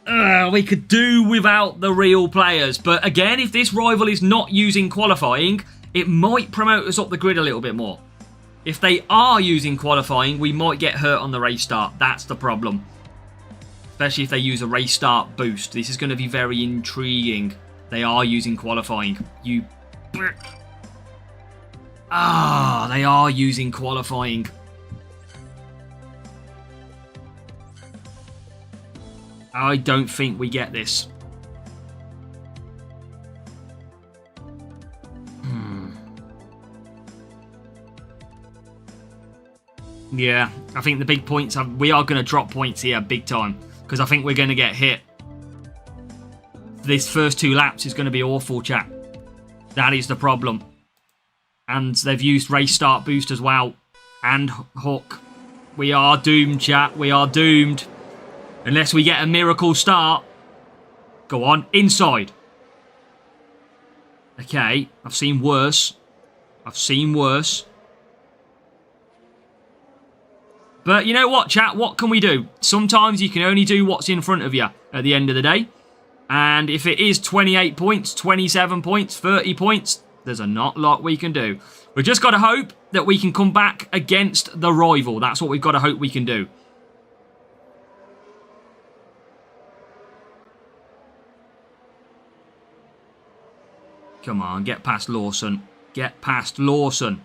We could do without the real players. But again, if this rival is not using qualifying, it might promote us up the grid a little bit more. If they are using qualifying, we might get hurt on the race start. That's the problem. Especially if they use a race start boost. This is going to be very intriguing. They are using qualifying. They are using qualifying. I don't think we get this. Yeah, I think the big points we are going to drop points here big time because I think we're going to get hit. This first 2 laps is going to be awful, chat. That is the problem. And they've used race start boost as well. And hook. We are doomed, chat. We are doomed. Unless we get a miracle start. Go on, inside. Okay, I've seen worse. I've seen worse. But you know what, chat? What can we do? Sometimes you can only do what's in front of you at the end of the day. And if it is 28 points, 27 points, 30 points, there's a not lot we can do. We've just got to hope that we can come back against the rival. That's what we've got to hope we can do. Come on, get past Lawson. Get past Lawson.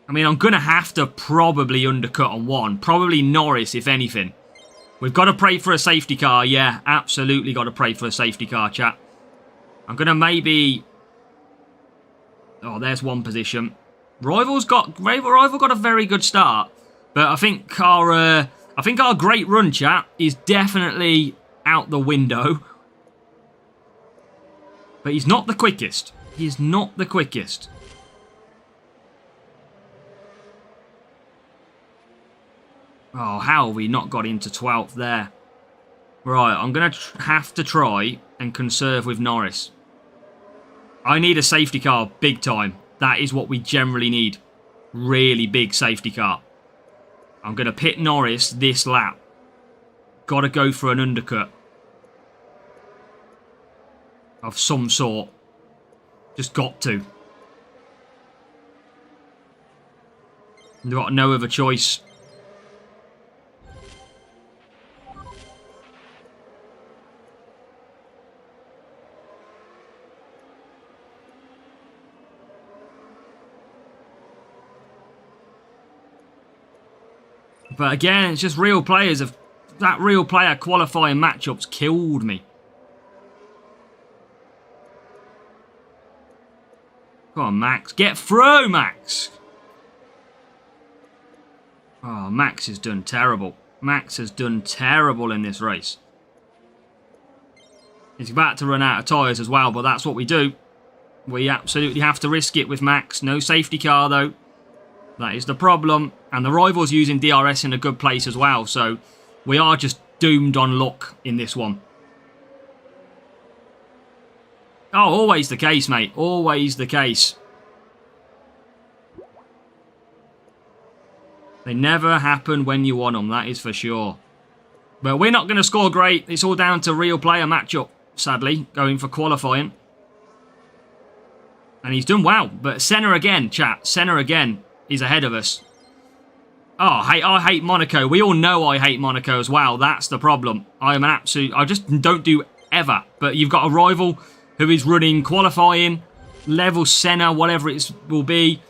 I mean, I'm going to have to probably undercut on one. Probably Norris, if anything. We've got to pray for a safety car. Yeah, absolutely got to pray for a safety car, chat. I'm going to maybe... Oh, there's one position. Rival got a very good start. But I think our great run, chat, is definitely out the window. But he's not the quickest. He is not the quickest. Oh, how have we not got into 12th there? Right, I'm going to have to try and conserve with Norris. I need a safety car big time. That is what we generally need. Really big safety car. I'm going to pit Norris this lap. Got to go for an undercut. Of some sort. Just got to. We've got no other choice. But again, it's just real players. That real player qualifying matchup's killed me. Come on, Max. Get through, Max. Oh, Max has done terrible. Max has done terrible in this race. He's about to run out of tyres as well, but that's what we do. We absolutely have to risk it with Max. No safety car, though. That is the problem. And the rival's using DRS in a good place as well. So we are just doomed on luck in this one. Oh, always the case, mate. Always the case. They never happen when you want them. That is for sure. But we're not going to score great. It's all down to real player matchup, sadly. Going for qualifying. And he's done well. But Senna again, chat. Senna again. Is ahead of us. Oh, I hate Monaco. We all know I hate Monaco as well. That's the problem. I am an absolute... I just don't do ever. But you've got a rival who is running qualifying, level Senna, whatever it will be.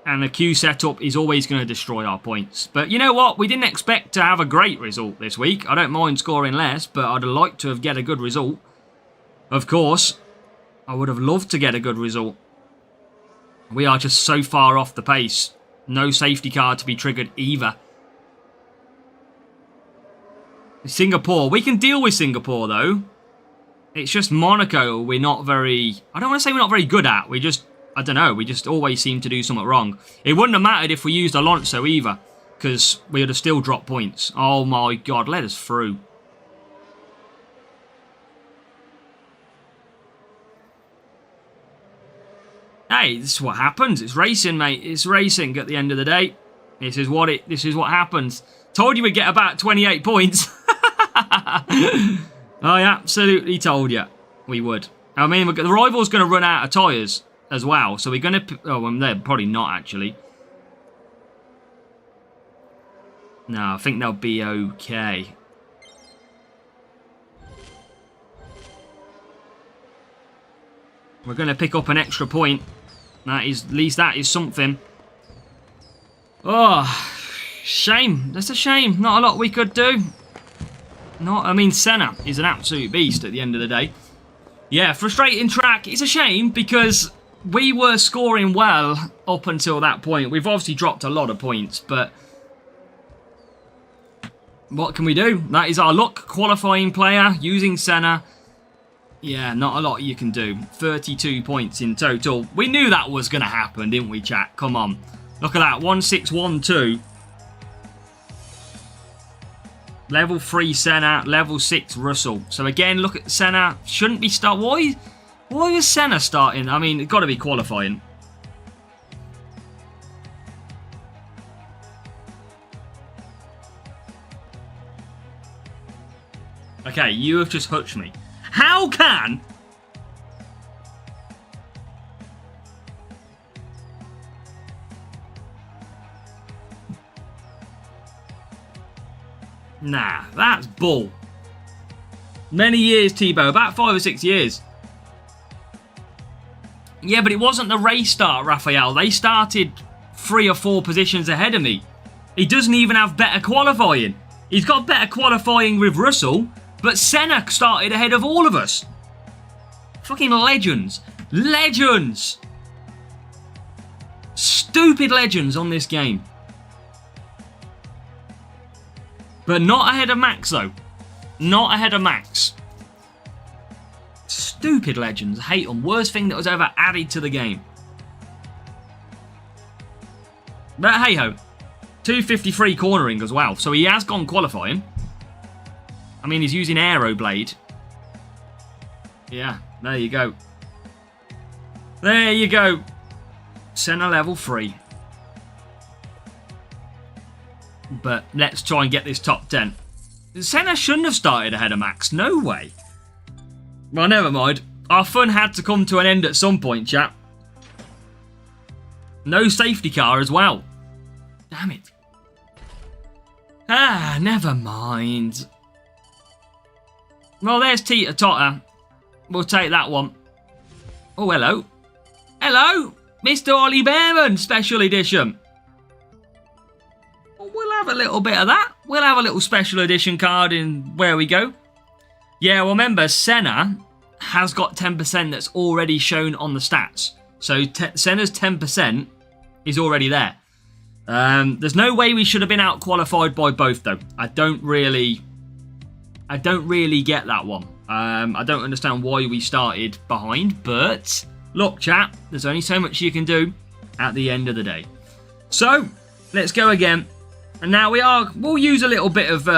And the Q setup is always going to destroy our points. But you know what? We didn't expect to have a great result this week. I don't mind scoring less, but I'd like to have get a good result. Of course, I would have loved to get a good result. We are just so far off the pace. No safety car to be triggered either. Singapore. We can deal with Singapore, though. It's just Monaco we're not very... I don't want to say we're not very good at. We just... I don't know. We just always seem to do something wrong. It wouldn't have mattered if we used Alonso either. Because we would have still dropped points. Oh my God. Let us through. Hey, this is what happens. It's racing, mate. It's racing at the end of the day. This is what happens. Told you we'd get about 28 points. I absolutely told you we would. I mean, the rival's going to run out of tyres as well. So we're going to... Oh, well, they're probably not, actually. No, I think they'll be okay. We're going to pick up an extra point. At least that is something. Oh, shame. That's a shame. Not a lot we could do. I mean, Senna is an absolute beast at the end of the day. Yeah, frustrating track. It's a shame because we were scoring well up until that point. We've obviously dropped a lot of points, but what can we do? That is our luck. Qualifying player using Senna. Yeah, not a lot you can do. 32 points in total. We knew that was going to happen, didn't we, chat? Come on. Look at that. 1612. Level 3 Senna. Level 6 Russell. So again, look at Senna. Shouldn't be start. Why was Senna starting? I mean, it's got to be qualifying. Okay, you have just hooked me. How can... Nah, that's bull. Many years, Tebow. About 5 or 6 years. Yeah, but it wasn't the race start, Raphael. They started 3 or 4 positions ahead of me. He doesn't even have better qualifying. He's got better qualifying with Russell, but Senna started ahead of all of us. Fucking legends. Legends. Stupid legends on this game. But not ahead of Max, though. Not ahead of Max. Stupid legends. I hate them. Worst thing that was ever added to the game. But hey-ho. 253 cornering as well. So he has gone qualifying. I mean, he's using Aeroblade. Yeah, there you go. There you go. Senna level 3. But let's try and get this top 10. Senna shouldn't have started ahead of Max. No way. Well, never mind. Our fun had to come to an end at some point, chap. No safety car as well. Damn it. Ah, never mind. Well, there's Teeter Totter. We'll take that one. Oh, hello. Hello, Mr. Ollie Behrman, Special Edition. We'll have a little bit of that. We'll have a little Special Edition card in where we go. Yeah, well, remember, Senna has got 10% that's already shown on the stats. So Senna's 10% is already there. There's no way we should have been out-qualified by both, though. I don't really get that one. I don't understand why we started behind, but look, chat, there's only so much you can do at the end of the day. So let's go again. And now we'll use a little bit of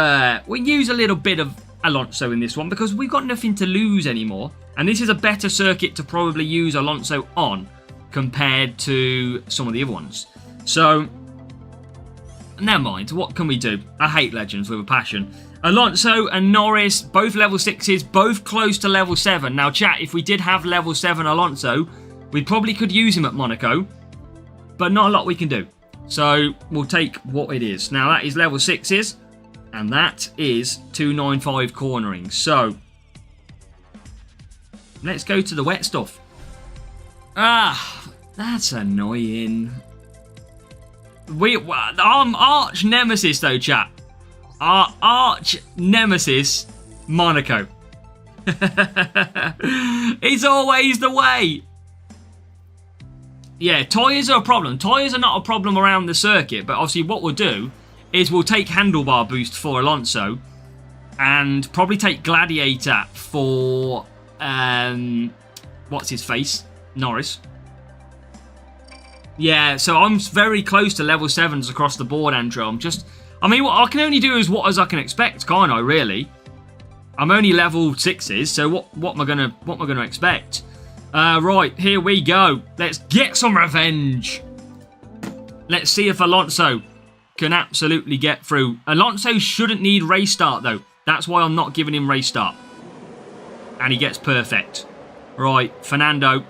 Alonso in this one because we've got nothing to lose anymore. And this is a better circuit to probably use Alonso on compared to some of the other ones. So never mind. What can we do? I hate legends with a passion. Alonso and Norris, both level 6s, both close to level 7. Now, chat, if we did have level 7 Alonso, we probably could use him at Monaco, but not a lot we can do. So we'll take what it is. Now, that is level 6s, and that is 295 cornering. So let's go to the wet stuff. Ah, that's annoying. Our arch nemesis, though, chat. Our arch nemesis, Monaco. It's always the way. Yeah, tyres are a problem. Tyres are not a problem around the circuit, but obviously what we'll do is we'll take handlebar boost for Alonso and probably take Gladiator for, what's his face? Norris. Yeah, so I'm very close to level 7s across the board, Andrew. I mean, what I can only do is what as I can expect, can't I, really? I'm only level 6s, so what am I gonna expect? Right, here we go. Let's get some revenge. Let's see if Alonso can absolutely get through. Alonso shouldn't need race start, though. That's why I'm not giving him race start. And he gets perfect. Right, Fernando.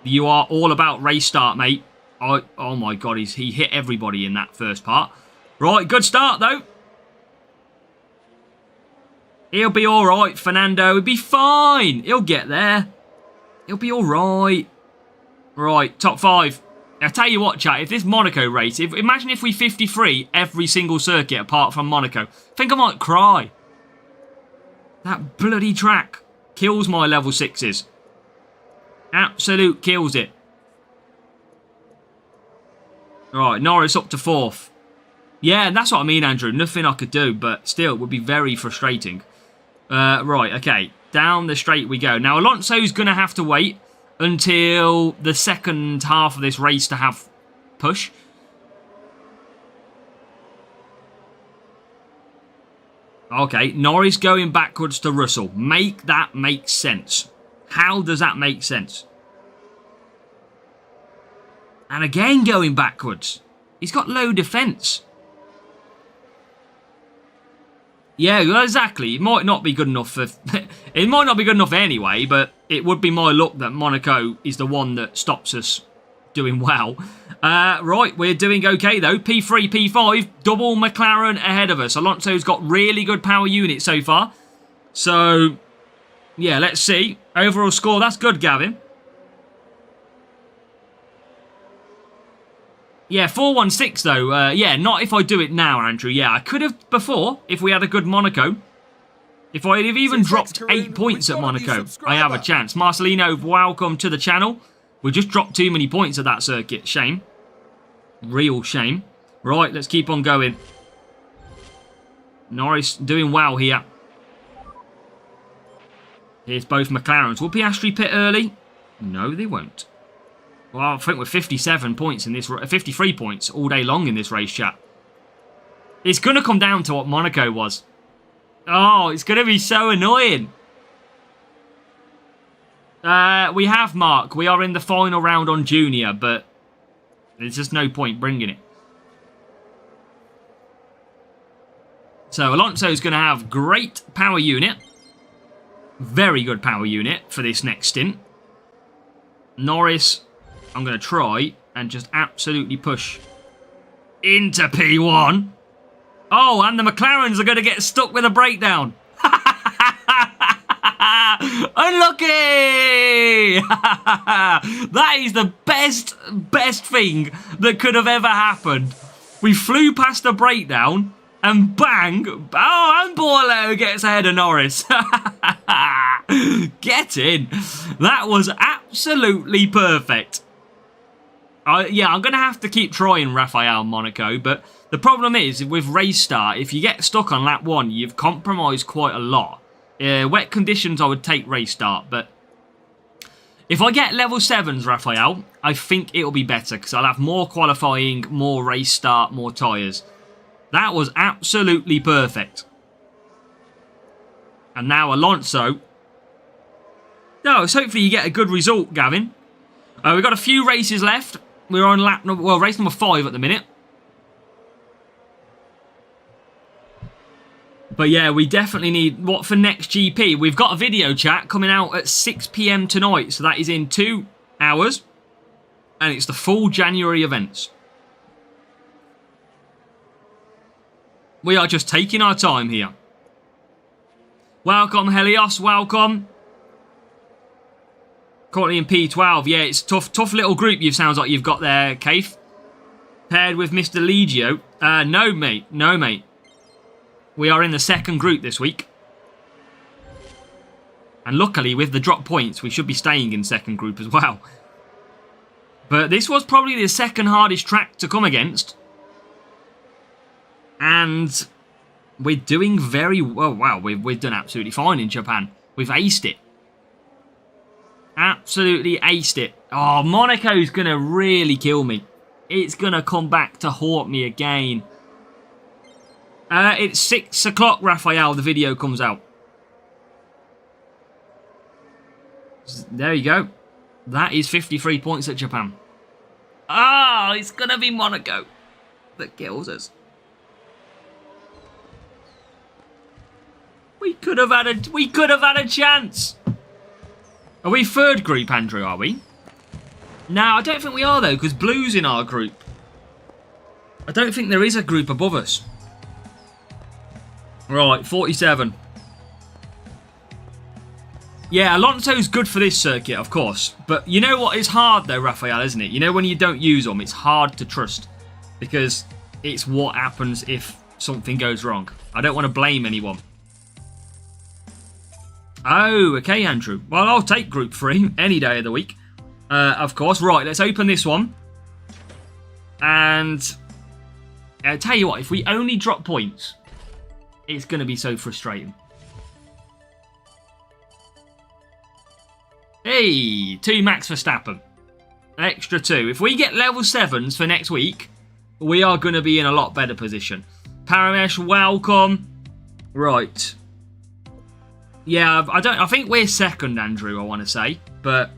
You are all about race start, mate. Oh my God, he hit everybody in that first part. Right, good start, though. He'll be all right, Fernando. He'll be fine. He'll get there. He'll be all right. Right, top 5. I'll tell you what, chat. If this Monaco race, imagine if we 53 every single circuit apart from Monaco. I think I might cry. That bloody track kills my level 6s. Absolute kills it. Right, Norris up to 4th. Yeah, and that's what I mean, Andrew. Nothing I could do, but still, it would be very frustrating. Right, okay. Down the straight we go. Now, Alonso's going to have to wait until the second half of this race to have push. Okay, Norris going backwards to Russell. Make that make sense. How does that make sense? And again going backwards. He's got low defence. Yeah, well, exactly. It might not be good enough for... it might not be good enough anyway, but it would be my luck that Monaco is the one that stops us doing well. Right, we're doing okay, though. P3, P5, double McLaren ahead of us. Alonso's got really good power unit so far. So, yeah, let's see. Overall score, that's good, Gavin. Yeah, 4-1-6 though. Yeah, not if I do it now, Andrew. Yeah, I could have before if we had a good Monaco. If I had even dropped 8 points at Monaco, I have a chance. Marcelino, welcome to the channel. We just dropped too many points at that circuit. Shame. Real shame. Right, let's keep on going. Norris doing well here. Here's both McLarens. Will Piastri pit early? No, they won't. Well, I think we're 57 points in this... 53 points all day long in this race, chat. It's going to come down to what Monaco was. Oh, it's going to be so annoying. We have Mark. We are in the final round on Junior, but there's just no point bringing it. So, Alonso's going to have great power unit. Very good power unit for this next stint. Norris... I'm going to try and just absolutely push into P1. Oh, and the McLarens are going to get stuck with a breakdown. Unlucky! That is the best thing that could have ever happened. We flew past a breakdown and bang. Oh, and Borlo gets ahead of Norris. Get in. That was absolutely perfect. Yeah, I'm going to have to keep trying Raphael Monaco, but the problem is, with race start, if you get stuck on lap 1, you've compromised quite a lot. Wet conditions, I would take race start, but if I get level 7s, Raphael, I think it'll be better, because I'll have more qualifying, more race start, more tyres. That was absolutely perfect. And now Alonso. No, so hopefully you get a good result, Gavin. We've got a few races left. We're on race number 5 at the minute. But yeah, we definitely need... What for next GP? We've got a video chat coming out at 6 PM tonight. So that is in 2 hours. And it's the full January events. We are just taking our time here. Welcome, Helios. Welcome. Courtney in P12. Yeah, it's tough little group you sounds like you've got there, Kaif. Paired with Mr. Legio. No, mate. No, mate. We are in the second group this week. And luckily, with the drop points, we should be staying in second group as well. But this was probably the second hardest track to come against. And we're doing very well. Wow, we've done absolutely fine in Japan. We've aced it. Absolutely aced it. Oh, Monaco's going to really kill me. It's going to come back to haunt me again. It's 6 o'clock, Raphael. The video comes out. There you go. That is 53 points at Japan. Ah, it's going to be Monaco that kills us. We could have had a chance. Are we third group, Andrew, are we? No, I don't think we are, though, because Blue's in our group. I don't think there is a group above us. Right, 47. Yeah, Alonso's good for this circuit, of course. But you know what is hard, though, Raphael, isn't it? You know when you don't use them, it's hard to trust. Because it's what happens if something goes wrong. I don't want to blame anyone. Oh, okay, Andrew. Well, I'll take Group 3 any day of the week. Of course. Right, let's open this one. And I'll tell you what, if we only drop points, it's going to be so frustrating. Hey, 2 Max Verstappen. Extra 2. If we get level 7s for next week, we are going to be in a lot better position. Paramesh, welcome. Right. Yeah, I think we're second, Andrew, I want to say. But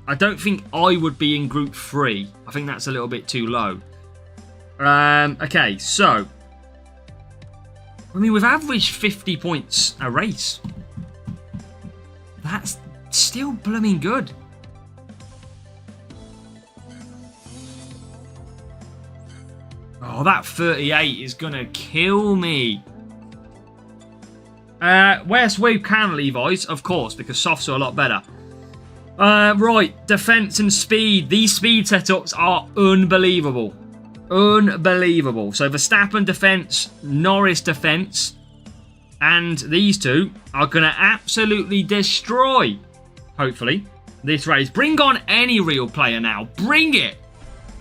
I don't think I would be in Group 3. I think that's a little bit too low. Okay, so. I mean, we've averaged 50 points a race. That's still blooming good. Oh, that 38 is going to kill me. Where's we can, Levi's? Of course, because softs are a lot better. Right, defense and speed. These speed setups are unbelievable. Unbelievable. So Verstappen defense, Norris defense, and these two are going to absolutely destroy, hopefully, this race. Bring on any real player now. Bring it.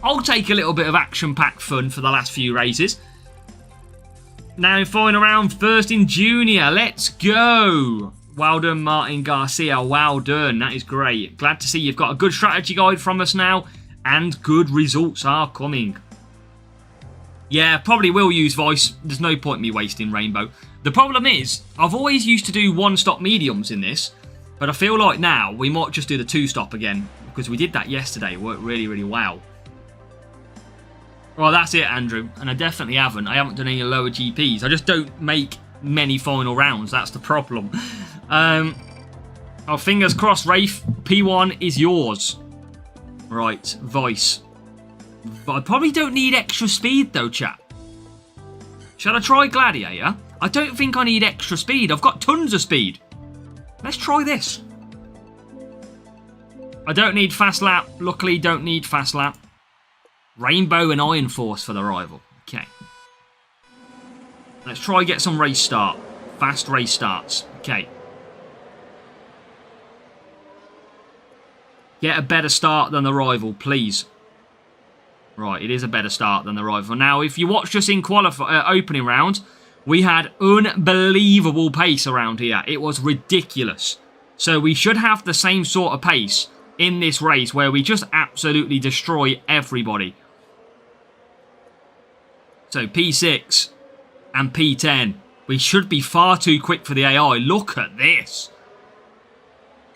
I'll take a little bit of action-packed fun for the last few races. Now, final round, first in Junior. Let's go. Well done, Martin Garcia. Well done. That is great. Glad to see you've got a good strategy guide from us now, and good results are coming. Yeah, probably will use voice. There's no point in me wasting Rainbow. The problem is, I've always used to do one-stop mediums in this, but I feel like now we might just do the two-stop again, because we did that yesterday. It worked really, really well. Well, that's it, Andrew, and I definitely haven't. I haven't done any lower GPs. I just don't make many final rounds. That's the problem. Oh, fingers crossed, Rafe. P1 is yours. Right, voice. But I probably don't need extra speed, though, chap. Shall I try Gladiator? I don't think I need extra speed. I've got tons of speed. Let's try this. I don't need fast lap. Luckily, don't need fast lap. Rainbow and Iron Force for the rival. Okay. Let's try get some race start. Fast race starts. Okay. Get a better start than the rival, please. Right, it is a better start than the rival. Now, if you watched us in opening round, we had unbelievable pace around here. It was ridiculous. So we should have the same sort of pace in this race where we just absolutely destroy everybody. So P6 and P10. We should be far too quick for the AI. Look at this.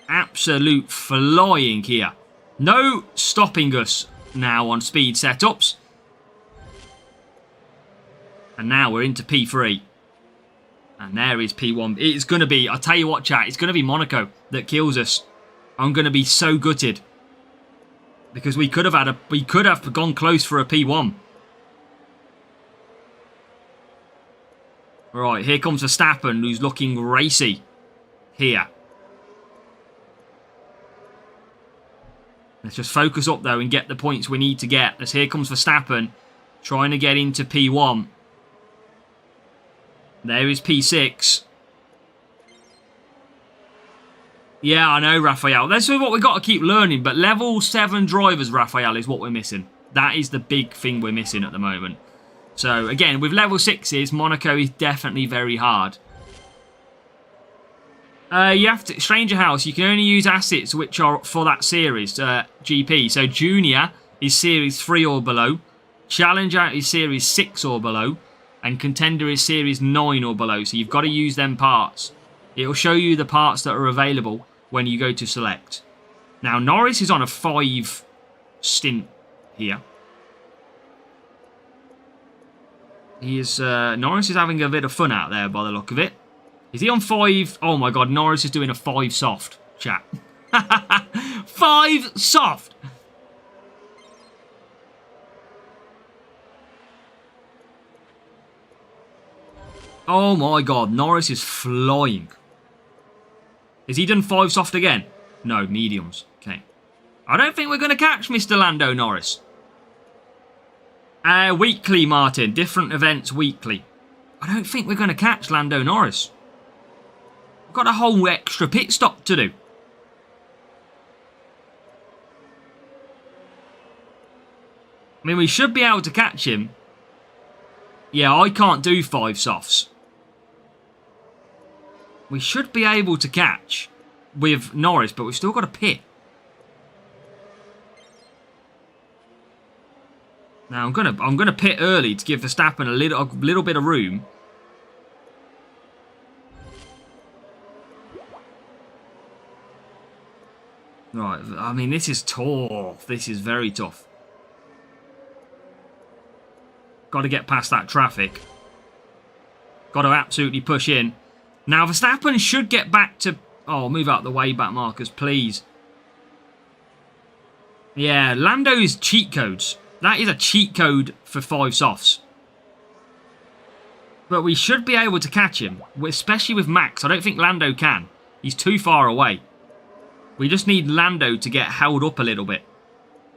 Absolute flying here. No stopping us now on speed setups. And now we're into P3. And there is P1. It's going to be, I'll tell you what, chat, it's going to be Monaco that kills us. I'm going to be so gutted. Because we could have gone close for a P1. Right, here comes Verstappen, who's looking racy here. Let's just focus up, though, and get the points we need to get. As here comes Verstappen, trying to get into P1. There is P6. Yeah, I know, Raphael. That's what we've got to keep learning. But level 7 drivers, Raphael, is what we're missing. That is the big thing we're missing at the moment. So, again, with level 6s, Monaco is definitely very hard. You have to... Stranger House, you can only use assets which are for that series, GP. So, Junior is Series 3 or below. Challenger is Series 6 or below. And Contender is Series 9 or below. So, you've got to use them parts. It'll show you the parts that are available when you go to select. Now, Norris is on a 5 stint here. Norris is having a bit of fun out there by the look of it. Is he on 5? Oh my god, Norris is doing a 5 soft, chat. 5 soft! Oh my god, Norris is flying. Is he done 5 soft again? No, mediums. Okay. I don't think we're going to catch Mr. Lando Norris. Weekly, Martin. Different events weekly. I don't think we're going to catch Lando Norris. We've got a whole extra pit stop to do. I mean, we should be able to catch him. Yeah, I can't do 5 softs. We should be able to catch with Norris, but we've still got a pit. Now I'm gonna pit early to give Verstappen a little bit of room. Right, I mean this is tough. This is very tough. Got to get past that traffic. Got to absolutely push in. Now Verstappen should get back to... Oh, move out the way, back markers, please. Yeah, Lando's cheat codes. That is a cheat code for 5 softs. But we should be able to catch him, especially with Max. I don't think Lando can. He's too far away. We just need Lando to get held up a little bit.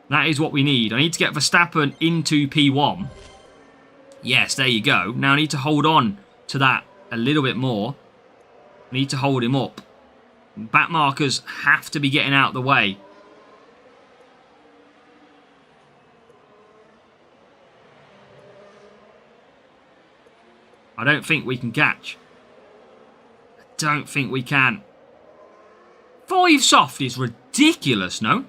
That is what we need. I need to get Verstappen into P1. Yes, there you go. Now I need to hold on to that a little bit more. I need to hold him up. Back markers have to be getting out of the way. I don't think we can catch. I don't think we can. 5 soft is ridiculous, no?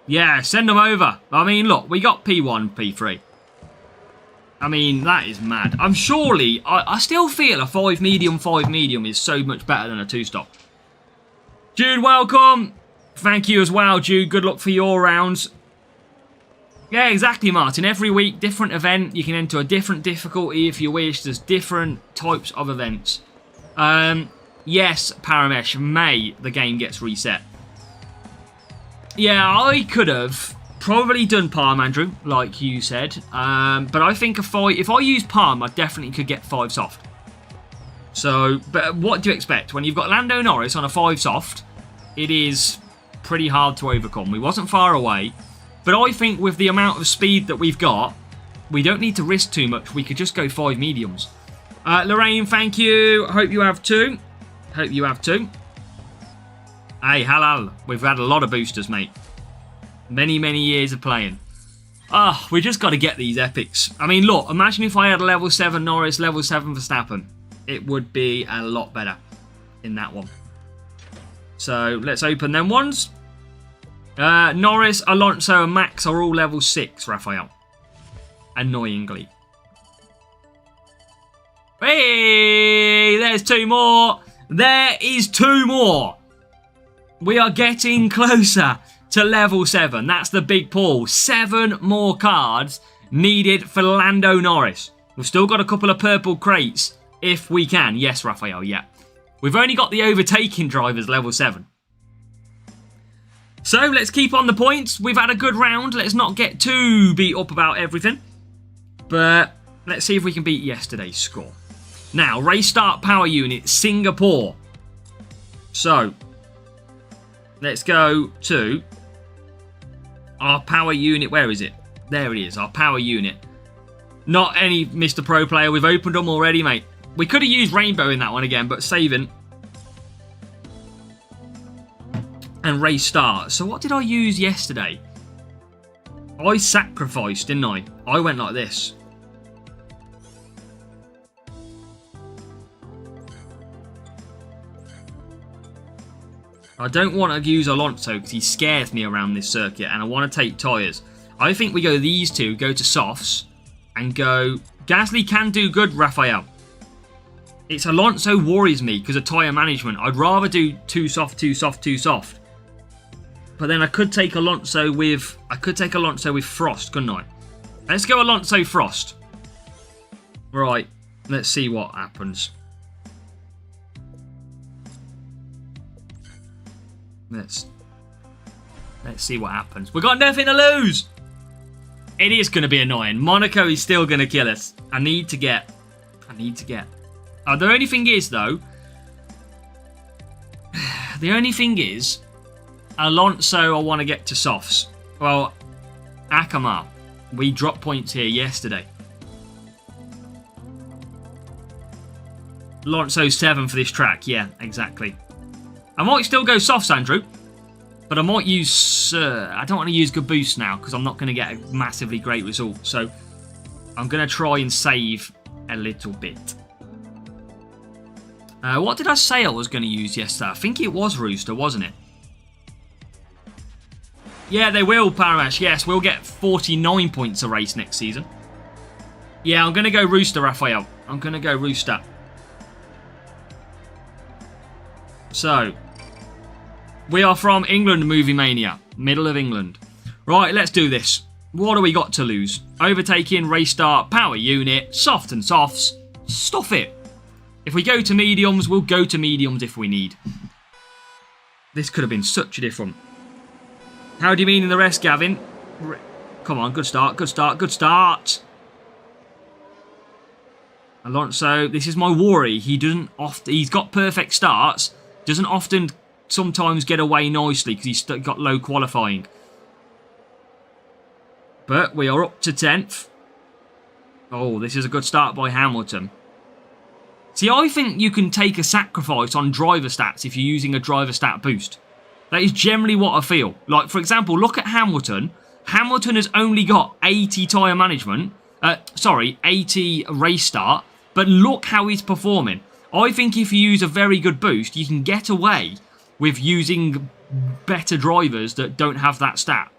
Yeah, send them over. I mean, look, we got P1, P3. I mean, that is mad. I'm surely... I still feel a 5 medium is so much better than a 2-stop. Jude, welcome. Thank you as well, Jude. Good luck for your rounds. Yeah, exactly, Martin. Every week, different event. You can enter a different difficulty if you wish. There's different types of events. Yes, Paramesh, May the game gets reset. Yeah, I could have probably done Palm, Andrew, like you said. But I think if I use Palm, I definitely could get 5 soft. So, but what do you expect? When you've got Lando Norris on a 5 soft, it is pretty hard to overcome. We wasn't far away. But I think with the amount of speed that we've got, we don't need to risk too much. We could just go 5 mediums. Lorraine, thank you. Hope you have 2. Hope you have 2. Hey, halal. We've had a lot of boosters, mate. Many, many years of playing. We just got to get these epics. I mean, look, imagine if I had a level 7 Norris, level 7 Verstappen. It would be a lot better in that one. So, let's open them ones. Norris, Alonso, and Max are all level 6, Raphael. Annoyingly. Hey, there's 2 more. There is 2 more. We are getting closer to level 7. That's the big pull. 7 more cards needed for Lando Norris. We've still got a couple of purple crates if we can. Yes, Raphael, yeah. We've only got the overtaking drivers level 7. So let's keep on the points. We've had a good round. Let's not get too beat up about everything. But let's see if we can beat yesterday's score. Now, race start power unit, Singapore. So, let's go to our power unit. Where is it? There it is, our power unit. Not any Mr. Pro player. We've opened them already, mate. We could have used Rainbow in that one again, but saving. And race start. So what did I use yesterday? I sacrificed, didn't I? I went like this. I don't want to use Alonso because he scares me around this circuit and I want to take tyres. I think we go these two, go to softs and go... Gasly can do good, Raphael. It's Alonso worries me because of tyre management. I'd rather do 2 soft, 2 soft, 2 soft. But then I could take Alonso with Frost, couldn't I? Let's go Alonso Frost. Right, let's see what happens. Let's see what happens. We've got nothing to lose. It is going to be annoying. Monaco is still going to kill us. I need to get. The only thing is, though. The only thing is, Alonso, I want to get to softs. Well, Akama, we dropped points here yesterday. Alonso 7 for this track. Yeah, exactly. I might still go softs, Andrew. But I might use... I don't want to use good boost now because I'm not going to get a massively great result. So I'm going to try and save a little bit. What did I say I was going to use yesterday? I think it was Rooster, wasn't it? Yeah, they will, Paramash. Yes, we'll get 49 points a race next season. Yeah, I'm going to go Rooster, Raphael. I'm going to go Rooster. So, we are from England, Movie Mania. Middle of England. Right, let's do this. What do we got to lose? Overtaking, race start, power unit, soft and softs. Stuff it. If we go to mediums, we'll go to mediums if we need. This could have been such a different. How do you mean in the rest, Gavin? Come on, good start, good start, good start. Alonso, this is my worry. He doesn't often. He's got perfect starts. Doesn't often sometimes get away nicely because he's got low qualifying. But we are up to 10th. Oh, this is a good start by Hamilton. See, I think you can take a sacrifice on driver stats if you're using a driver stat boost. That is generally what I feel. Like, for example, look at Hamilton. Hamilton has only got 80 tyre management. 80 race start. But look how he's performing. I think if you use a very good boost, you can get away with using better drivers that don't have that stat.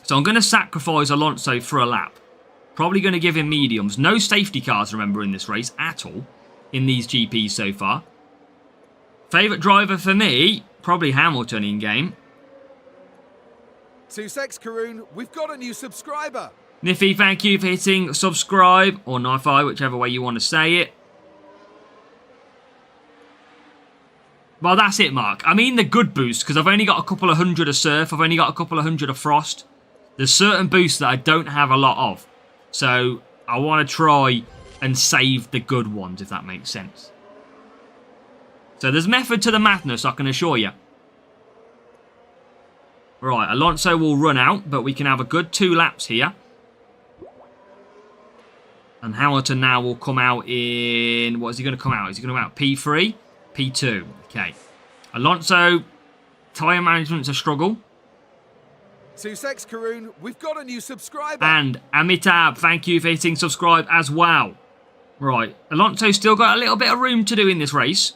So I'm going to sacrifice Alonso for a lap. Probably going to give him mediums. No safety cars, remember, in this race at all. In these GPs so far. Favourite driver for me, probably Hamilton in game. 26 Karoon, we've got a new subscriber. Niffy, thank you for hitting subscribe, or Nifi, whichever way you want to say it. Well, that's it, Mark. I mean the good boost, because I've only got a couple of hundred of Surf, I've only got a couple of hundred of Frost. There's certain boosts that I don't have a lot of. So, I want to try and save the good ones, if that makes sense. So, there's method to the madness, I can assure you. Right, Alonso will run out, but we can have a good 2 laps here. And Hamilton now will come out in... What is he going to come out? Is he going to come out P3? P2. Okay. Alonso, tyre management's a struggle. 26 Karoon, we've got a new subscriber. And Amitabh, thank you for hitting subscribe as well. Right, Alonso's still got a little bit of room to do in this race.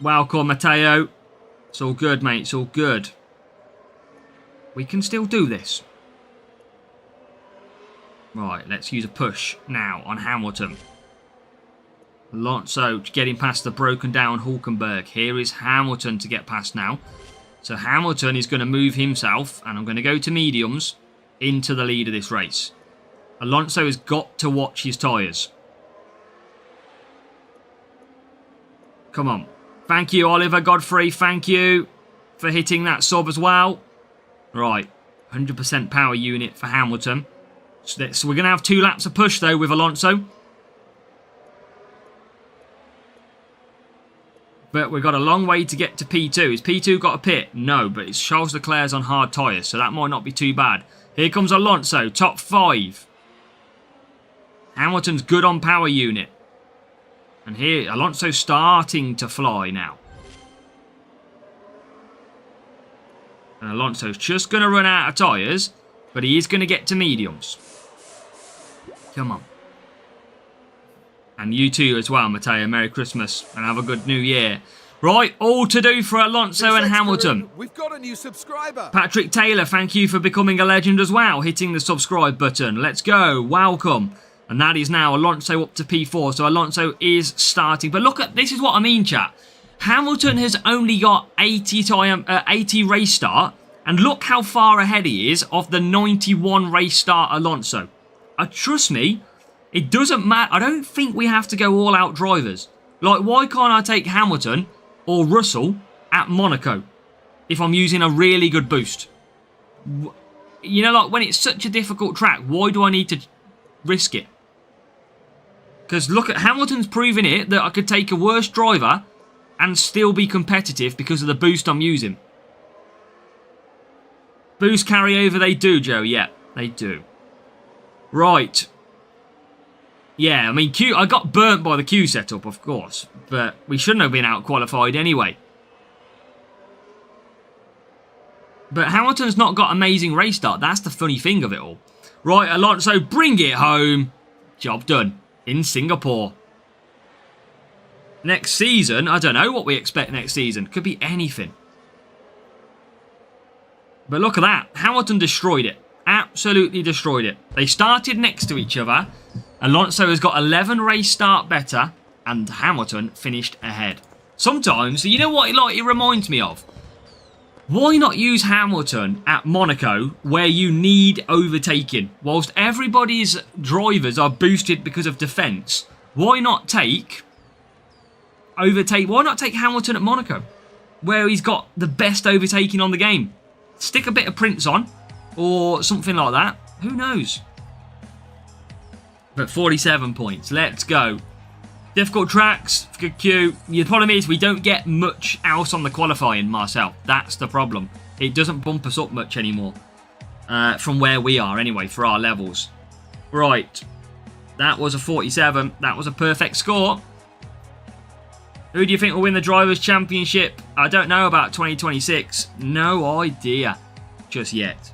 Welcome, Matteo. It's all good, mate. It's all good. We can still do this. Right, let's use a push now on Hamilton. Alonso getting past the broken down Hulkenberg. Here is Hamilton to get past now. So Hamilton is going to move himself, and I'm going to go to mediums, into the lead of this race. Alonso has got to watch his tyres. Come on. Thank you, Oliver Godfrey. Thank you for hitting that sub as well. Right, 100% power unit for Hamilton. So we're going to have 2 laps of push, though, with Alonso. But we've got a long way to get to P2. Has P2 got a pit? No, but it's Charles Leclerc's on hard tyres, so that might not be too bad. Here comes Alonso, top 5. Hamilton's good on power unit. And here, Alonso's starting to fly now. And Alonso's just going to run out of tyres, but he is going to get to mediums. Come on. And you too as well, Matteo. Merry Christmas and have a good New Year. Right, all to do for Alonso and Hamilton. We've got a new subscriber. Patrick Taylor, thank you for becoming a legend as well. Hitting the subscribe button. Let's go. Welcome. And that is now Alonso up to P4. So Alonso is starting. But look at, this is what I mean, chat. Hamilton has only got 80 race start. And look how far ahead he is of the 91 race start Alonso. Trust me, it doesn't matter. I don't think we have to go all out drivers. Like, why can't I take Hamilton or Russell at Monaco if I'm using a really good boost? You know, like, when it's such a difficult track, why do I need to risk it? Because look at Hamilton's proving it that I could take a worse driver and still be competitive because of the boost I'm using. Boost carryover, they do, Joe. Yeah, they do. Right. Yeah, I mean, I got burnt by the Q setup, of course. But we shouldn't have been out-qualified anyway. But Hamilton's not got amazing race start. That's the funny thing of it all. Right, Alonso, bring it home. Job done. In Singapore. Next season, I don't know what we expect next season. Could be anything. But look at that. Hamilton destroyed it. Absolutely destroyed it. They started next to each other. Alonso has got 11 race start better. And Hamilton finished ahead. Sometimes, you know what it reminds me of? Why not use Hamilton at Monaco where you need overtaking? Whilst everybody's drivers are boosted because of defence, why not take Hamilton at Monaco where he's got the best overtaking on the game? Stick a bit of Prince on or something like that. Who knows? But 47 points. Let's go. Difficult tracks, good queue. The problem is we don't get much else on the qualifying, Marcel. That's the problem. It doesn't bump us up much anymore. From where we are anyway, for our levels. Right. That was a 47. That was a perfect score. Who do you think will win the Drivers' Championship? I don't know about 2026. No idea. Just yet.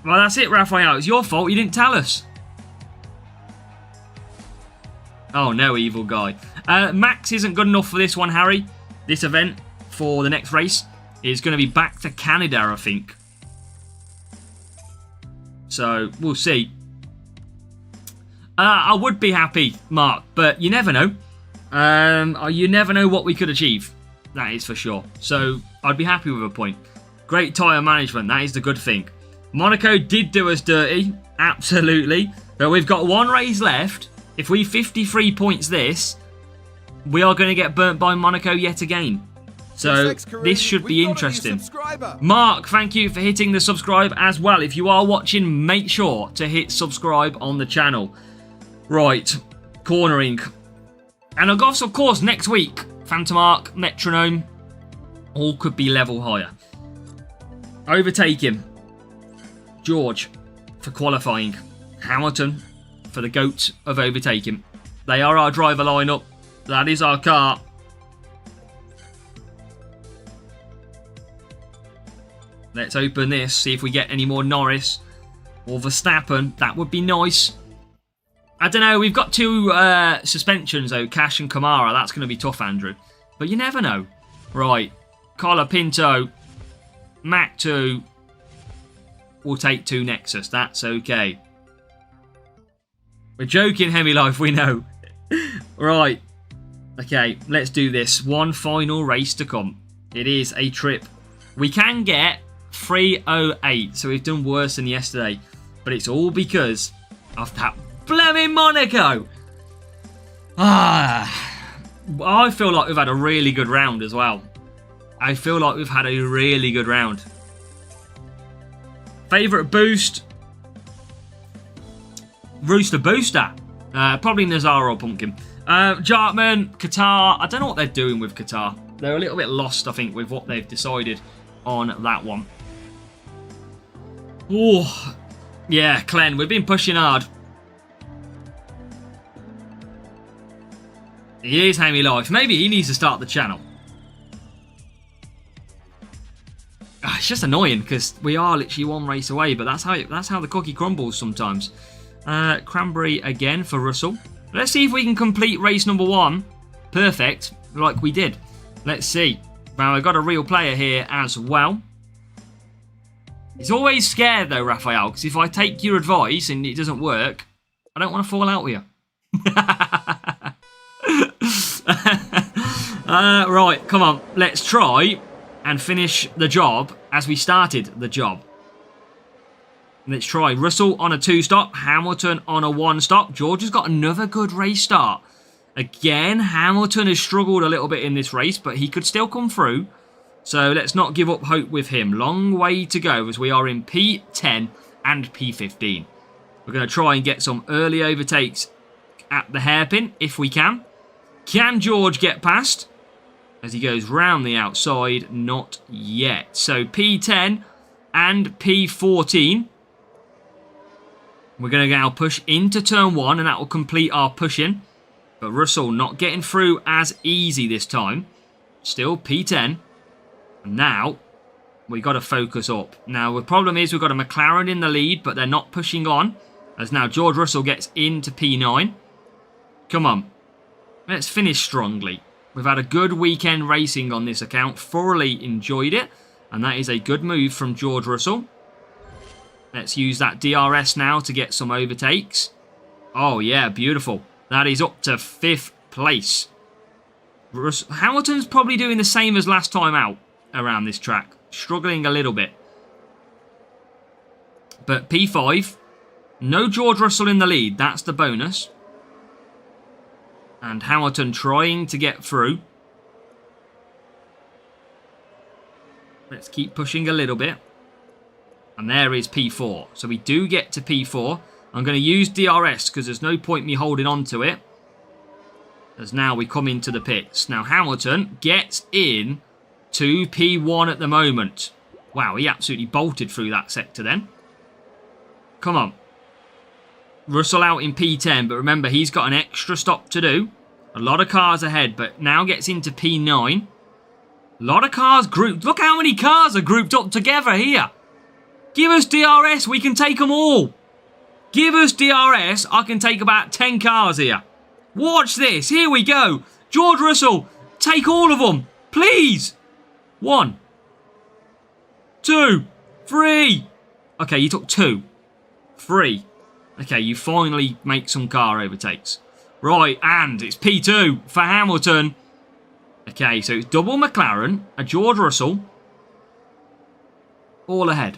Well, that's it, Raphael. It's your fault. You didn't tell us. Oh, no, evil guy. Max isn't good enough for this one, Harry. This event for the next race is going to be back to Canada, I think. So, we'll see. I would be happy, Mark, but you never know. You never know what we could achieve. That is for sure. So, I'd be happy with a point. Great tyre management. That is the good thing. Monaco did do us dirty. Absolutely. But we've got one race left. If we 53 points this, we are going to get burnt by Monaco yet again. So this should be interesting. Mark, thank you for hitting the subscribe as well. If you are watching, make sure to hit subscribe on the channel. Right, cornering. And of course, next week, Phantom Arc, Metronome, all could be level higher. Overtaking. George for qualifying. Hamilton for the GOAT of overtaking. They are our driver lineup. That is our car. Let's open this, see if we get any more Norris or Verstappen. That would be nice. I don't know, we've got two suspensions though, Cash and Kamara. That's going to be tough, Andrew. But you never know. Right, Colapinto, Mac 2. We'll take 2 Nexus, that's okay. We're joking, Hemilife, we know. Right. Okay, let's do this. One final race to come. It is a trip. We can get 308, so we've done worse than yesterday. But it's all because of that blaming Monaco. I feel like we've had a really good round as well. I feel like we've had a really good round. Favourite boost? Rooster Booster. Probably Nazar or Pumpkin. Jartman, Qatar. I don't know what they're doing with Qatar. They're a little bit lost, I think, with what they've decided on that one. Oh, yeah, Clen. We've been pushing hard. He is Hammy Life. Maybe he needs to start the channel. It's just annoying because we are literally one race away, but that's how the cookie crumbles sometimes. Cranberry again for Russell. Let's see if we can complete race number 1. Perfect, like we did. Let's see. Now, I've got a real player here as well. He's always scared though, Raphael, because if I take your advice and it doesn't work, I don't want to fall out with you. Right, come on. Let's try and finish the job as we started the job. Let's try Russell on a 2-stop, Hamilton on a 1-stop. George has got another good race start. Again, Hamilton has struggled a little bit in this race, but he could still come through. So let's not give up hope with him. Long way to go as we are in P10 and P15. We're going to try and get some early overtakes at the hairpin if we can. Can George get past? As he goes round the outside, not yet. So P10 and P14. We're going to now push into turn 1 and that will complete our pushing. But Russell not getting through as easy this time. Still P10. And now we got to focus up. Now the problem is we've got a McLaren in the lead, but they're not pushing on. As now George Russell gets into P9. Come on. Let's finish strongly. We've had a good weekend racing on this account. Thoroughly enjoyed it. And that is a good move from George Russell. Let's use that DRS now to get some overtakes. Oh yeah, beautiful. That is up to 5th place. Hamilton's probably doing the same as last time out around this track. Struggling a little bit. But P5. No George Russell in the lead. That's the bonus. And Hamilton trying to get through. Let's keep pushing a little bit. And there is P4. So we do get to P4. I'm going to use DRS because there's no point me holding on to it. As now we come into the pits. Now Hamilton gets in to P1 at the moment. Wow, he absolutely bolted through that sector then. Come on. Russell out in P10, but remember he's got an extra stop to do. A lot of cars ahead, but now gets into P9. A lot of cars grouped. Look how many cars are grouped up together here. Give us DRS, we can take them all. Give us DRS, I can take about 10 cars here. Watch this, here we go. George Russell, take all of them, please. 1, 2, 3. Okay, you took 2. 3. Okay, you finally make some car overtakes. Right, and it's P2 for Hamilton. Okay, so it's double McLaren, a George Russell. All ahead.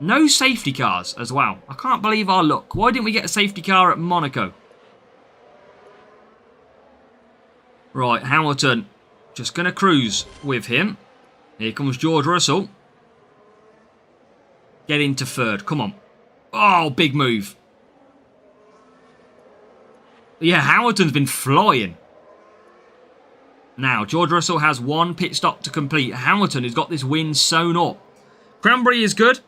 No safety cars as well. I can't believe our luck. Why didn't we get a safety car at Monaco? Right, Hamilton just going to cruise with him. Here comes George Russell. Get into 3rd. Come on. Oh, big move. Yeah, Hamilton's been flying. Now, George Russell has 1 pit stop to complete. Hamilton has got this win sewn up. Cranberry is good.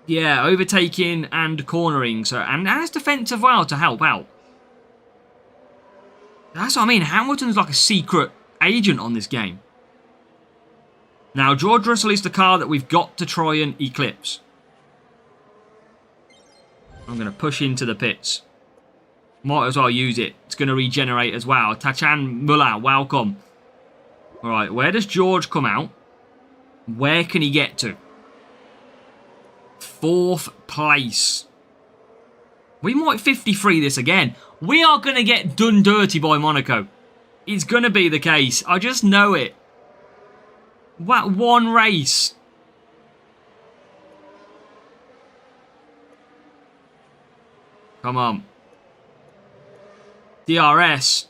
Yeah, overtaking and cornering. So, and has defense as well to help out. That's what I mean. Hamilton's like a secret agent on this game. Now, George Russell is the car that we've got to try and eclipse. I'm going to push into the pits. Might as well use it. It's going to regenerate as well. Tachan Muller, welcome. Alright, where does George come out? Where can he get to? 4th place. We might 53 this again. We are going to get done dirty by Monaco. It's going to be the case. I just know it. What one race. Come on. DRS.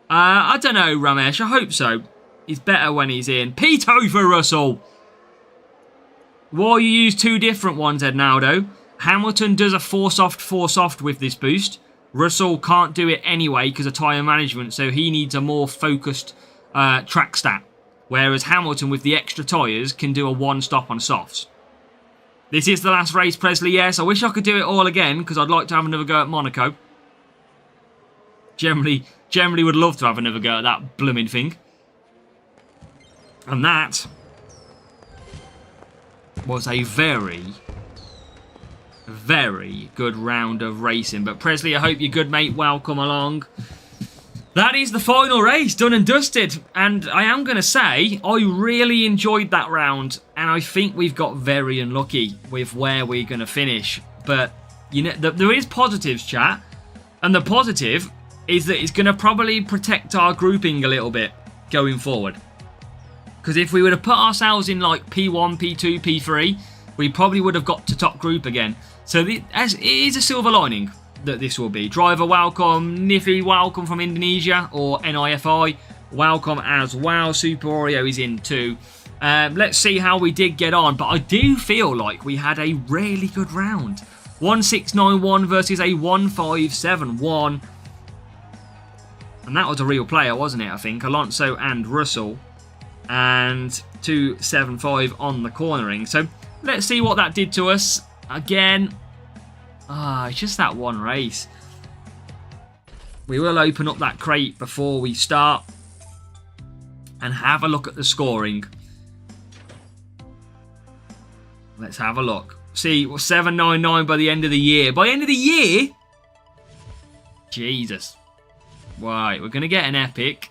I don't know, Ramesh. I hope so. He's better when he's in. P2 for Russell. Why you use 2 different ones, Ednaldo? Hamilton does a force off with this boost. Russell can't do it anyway because of tyre management, so he needs a more focused track stat. Whereas Hamilton, with the extra tyres, can do a 1-stop on softs. This is the last race, Presley. Yes, I wish I could do it all again because I'd like to have another go at Monaco. Generally would love to have another go at that blooming thing. And that was a very, very good round of racing. But Presley, I hope you're good, mate. Welcome along. That is the final race, done and dusted. And I am going to say, I really enjoyed that round. And And I think we've got very unlucky with where we're going to finish. But, you know, there is positives, chat. And the positive is that it's going to probably protect our grouping a little bit going forward. Because if we would have put ourselves in like P1, P2, P3, we probably would have got to top group again. So it is a silver lining that this will be. Driver welcome, Niffy welcome from Indonesia, or NIFI welcome as well. Super Oreo is in too. Let's see how we did get on, but I do feel like we had a really good round. 1691 versus a 1571. And that was a real player, wasn't it, I think? Alonso and Russell. And 275 on the cornering. So let's see what that did to us. Again, it's just that one race. We will open up that crate before we start and have a look at the scoring. Let's have a look. See, 799 by the end of the year. By the end of the year? Jesus. Right, we're going to get an epic.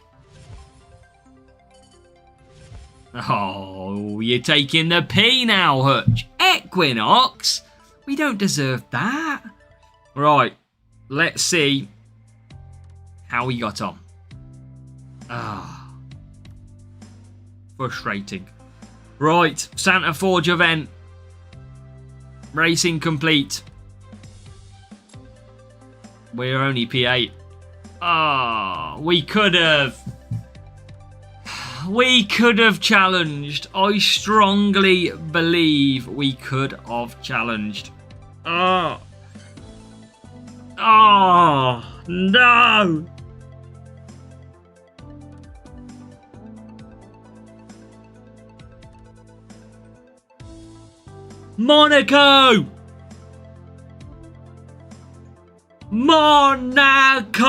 Oh, you're taking the P now, Hutch. Equinox? We don't deserve that. Right, let's see how we got on. Frustrating. Right, Santa Forge event. Racing complete. We're only P8. We could have. We could have challenged. I strongly believe we could have challenged. No. Monaco! Monaco!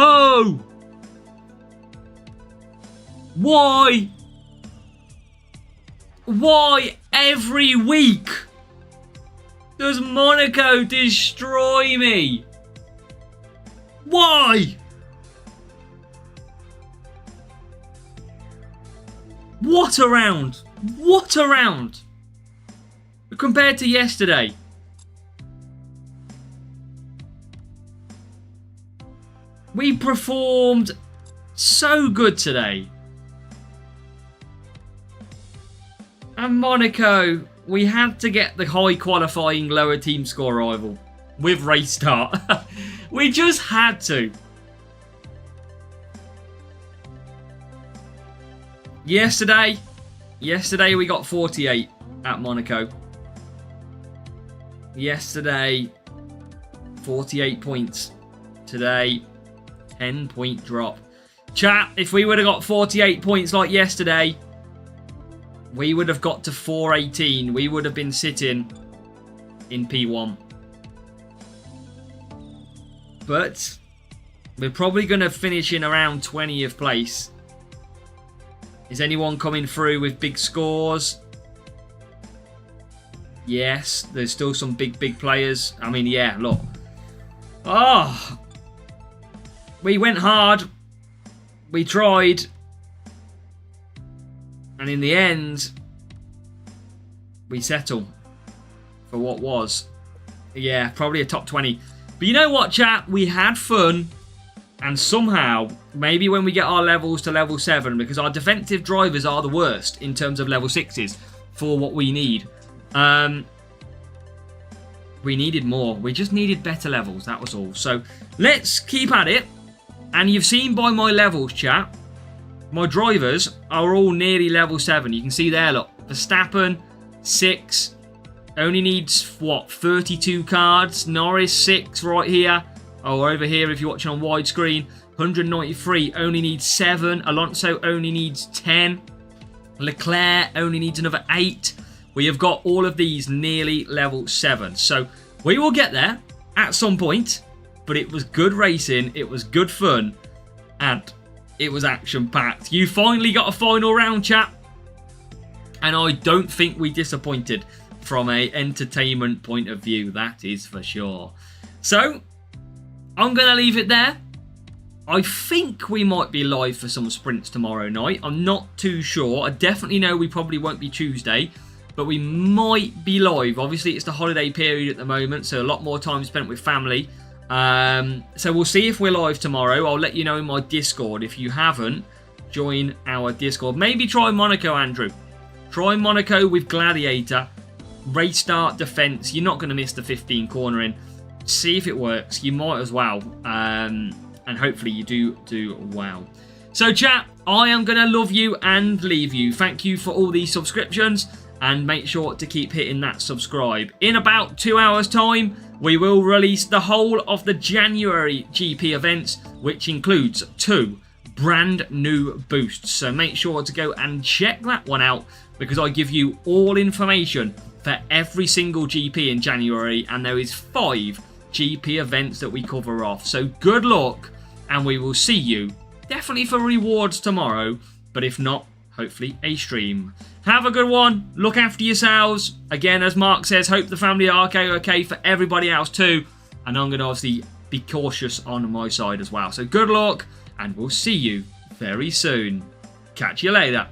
Why? Why every week does Monaco destroy me? Why? What a round! What a round! Compared to yesterday. We performed so good today. And Monaco, we had to get the high qualifying lower team score rival with race start. We just had to. Yesterday we got 48 at Monaco. Yesterday, 48 points. Today, 10-point drop. Chat, if we would have got 48 points like yesterday, we would have got to 418. We would have been sitting in P1. But we're probably going to finish in around 20th place. Is anyone coming through with big scores? Yes, there's still some big players. I mean, yeah, look. We went hard. We tried. And in the end, we settle for what was. Yeah, probably a top 20. But you know what, chat? We had fun. And somehow, maybe when we get our levels to level 7, because our defensive drivers are the worst in terms of level 6s for what we need. We needed more. We just needed better levels. That was all. So let's keep at it. And you've seen by my levels, chat, my drivers are all nearly level 7. You can see there, look. Verstappen, 6. Only needs, what, 32 cards. Norris, 6 right here. Oh, over here, if you're watching on widescreen. 193, only needs 7. Alonso only needs 10. Leclerc only needs another 8. We have got all of these nearly level 7. So we will get there at some point. But it was good racing. It was good fun. And it was action-packed. You finally got a final round, chat. And I don't think we disappointed from an entertainment point of view. That is for sure. So I'm going to leave it there. I think we might be live for some sprints tomorrow night. I'm not too sure. I definitely know we probably won't be Tuesday. but we might be live. Obviously, it's the holiday period at the moment, so a lot more time spent with family. So we'll see if we're live tomorrow. I'll let you know in my Discord. If you haven't, join our Discord. Maybe try Monaco, Andrew. Try Monaco with Gladiator. Race start, defense. You're not going to miss the 15 cornering. See if it works. You might as well. And hopefully you do well. So chat, I am going to love you and leave you. Thank you for all these subscriptions. And make sure to keep hitting that subscribe. In about 2 hours time, we will release the whole of the January GP events, which includes 2 brand new boosts. So make sure to go and check that one out, because I give you all information for every single GP in January, and there is 5 GP events that we cover off. So good luck, and we will see you definitely for rewards tomorrow, but if not, hopefully a stream. Have a good one. Look after yourselves. Again, as Mark says, hope the family are okay for everybody else too. And I'm going to obviously be cautious on my side as well. So good luck, and we'll see you very soon. Catch you later.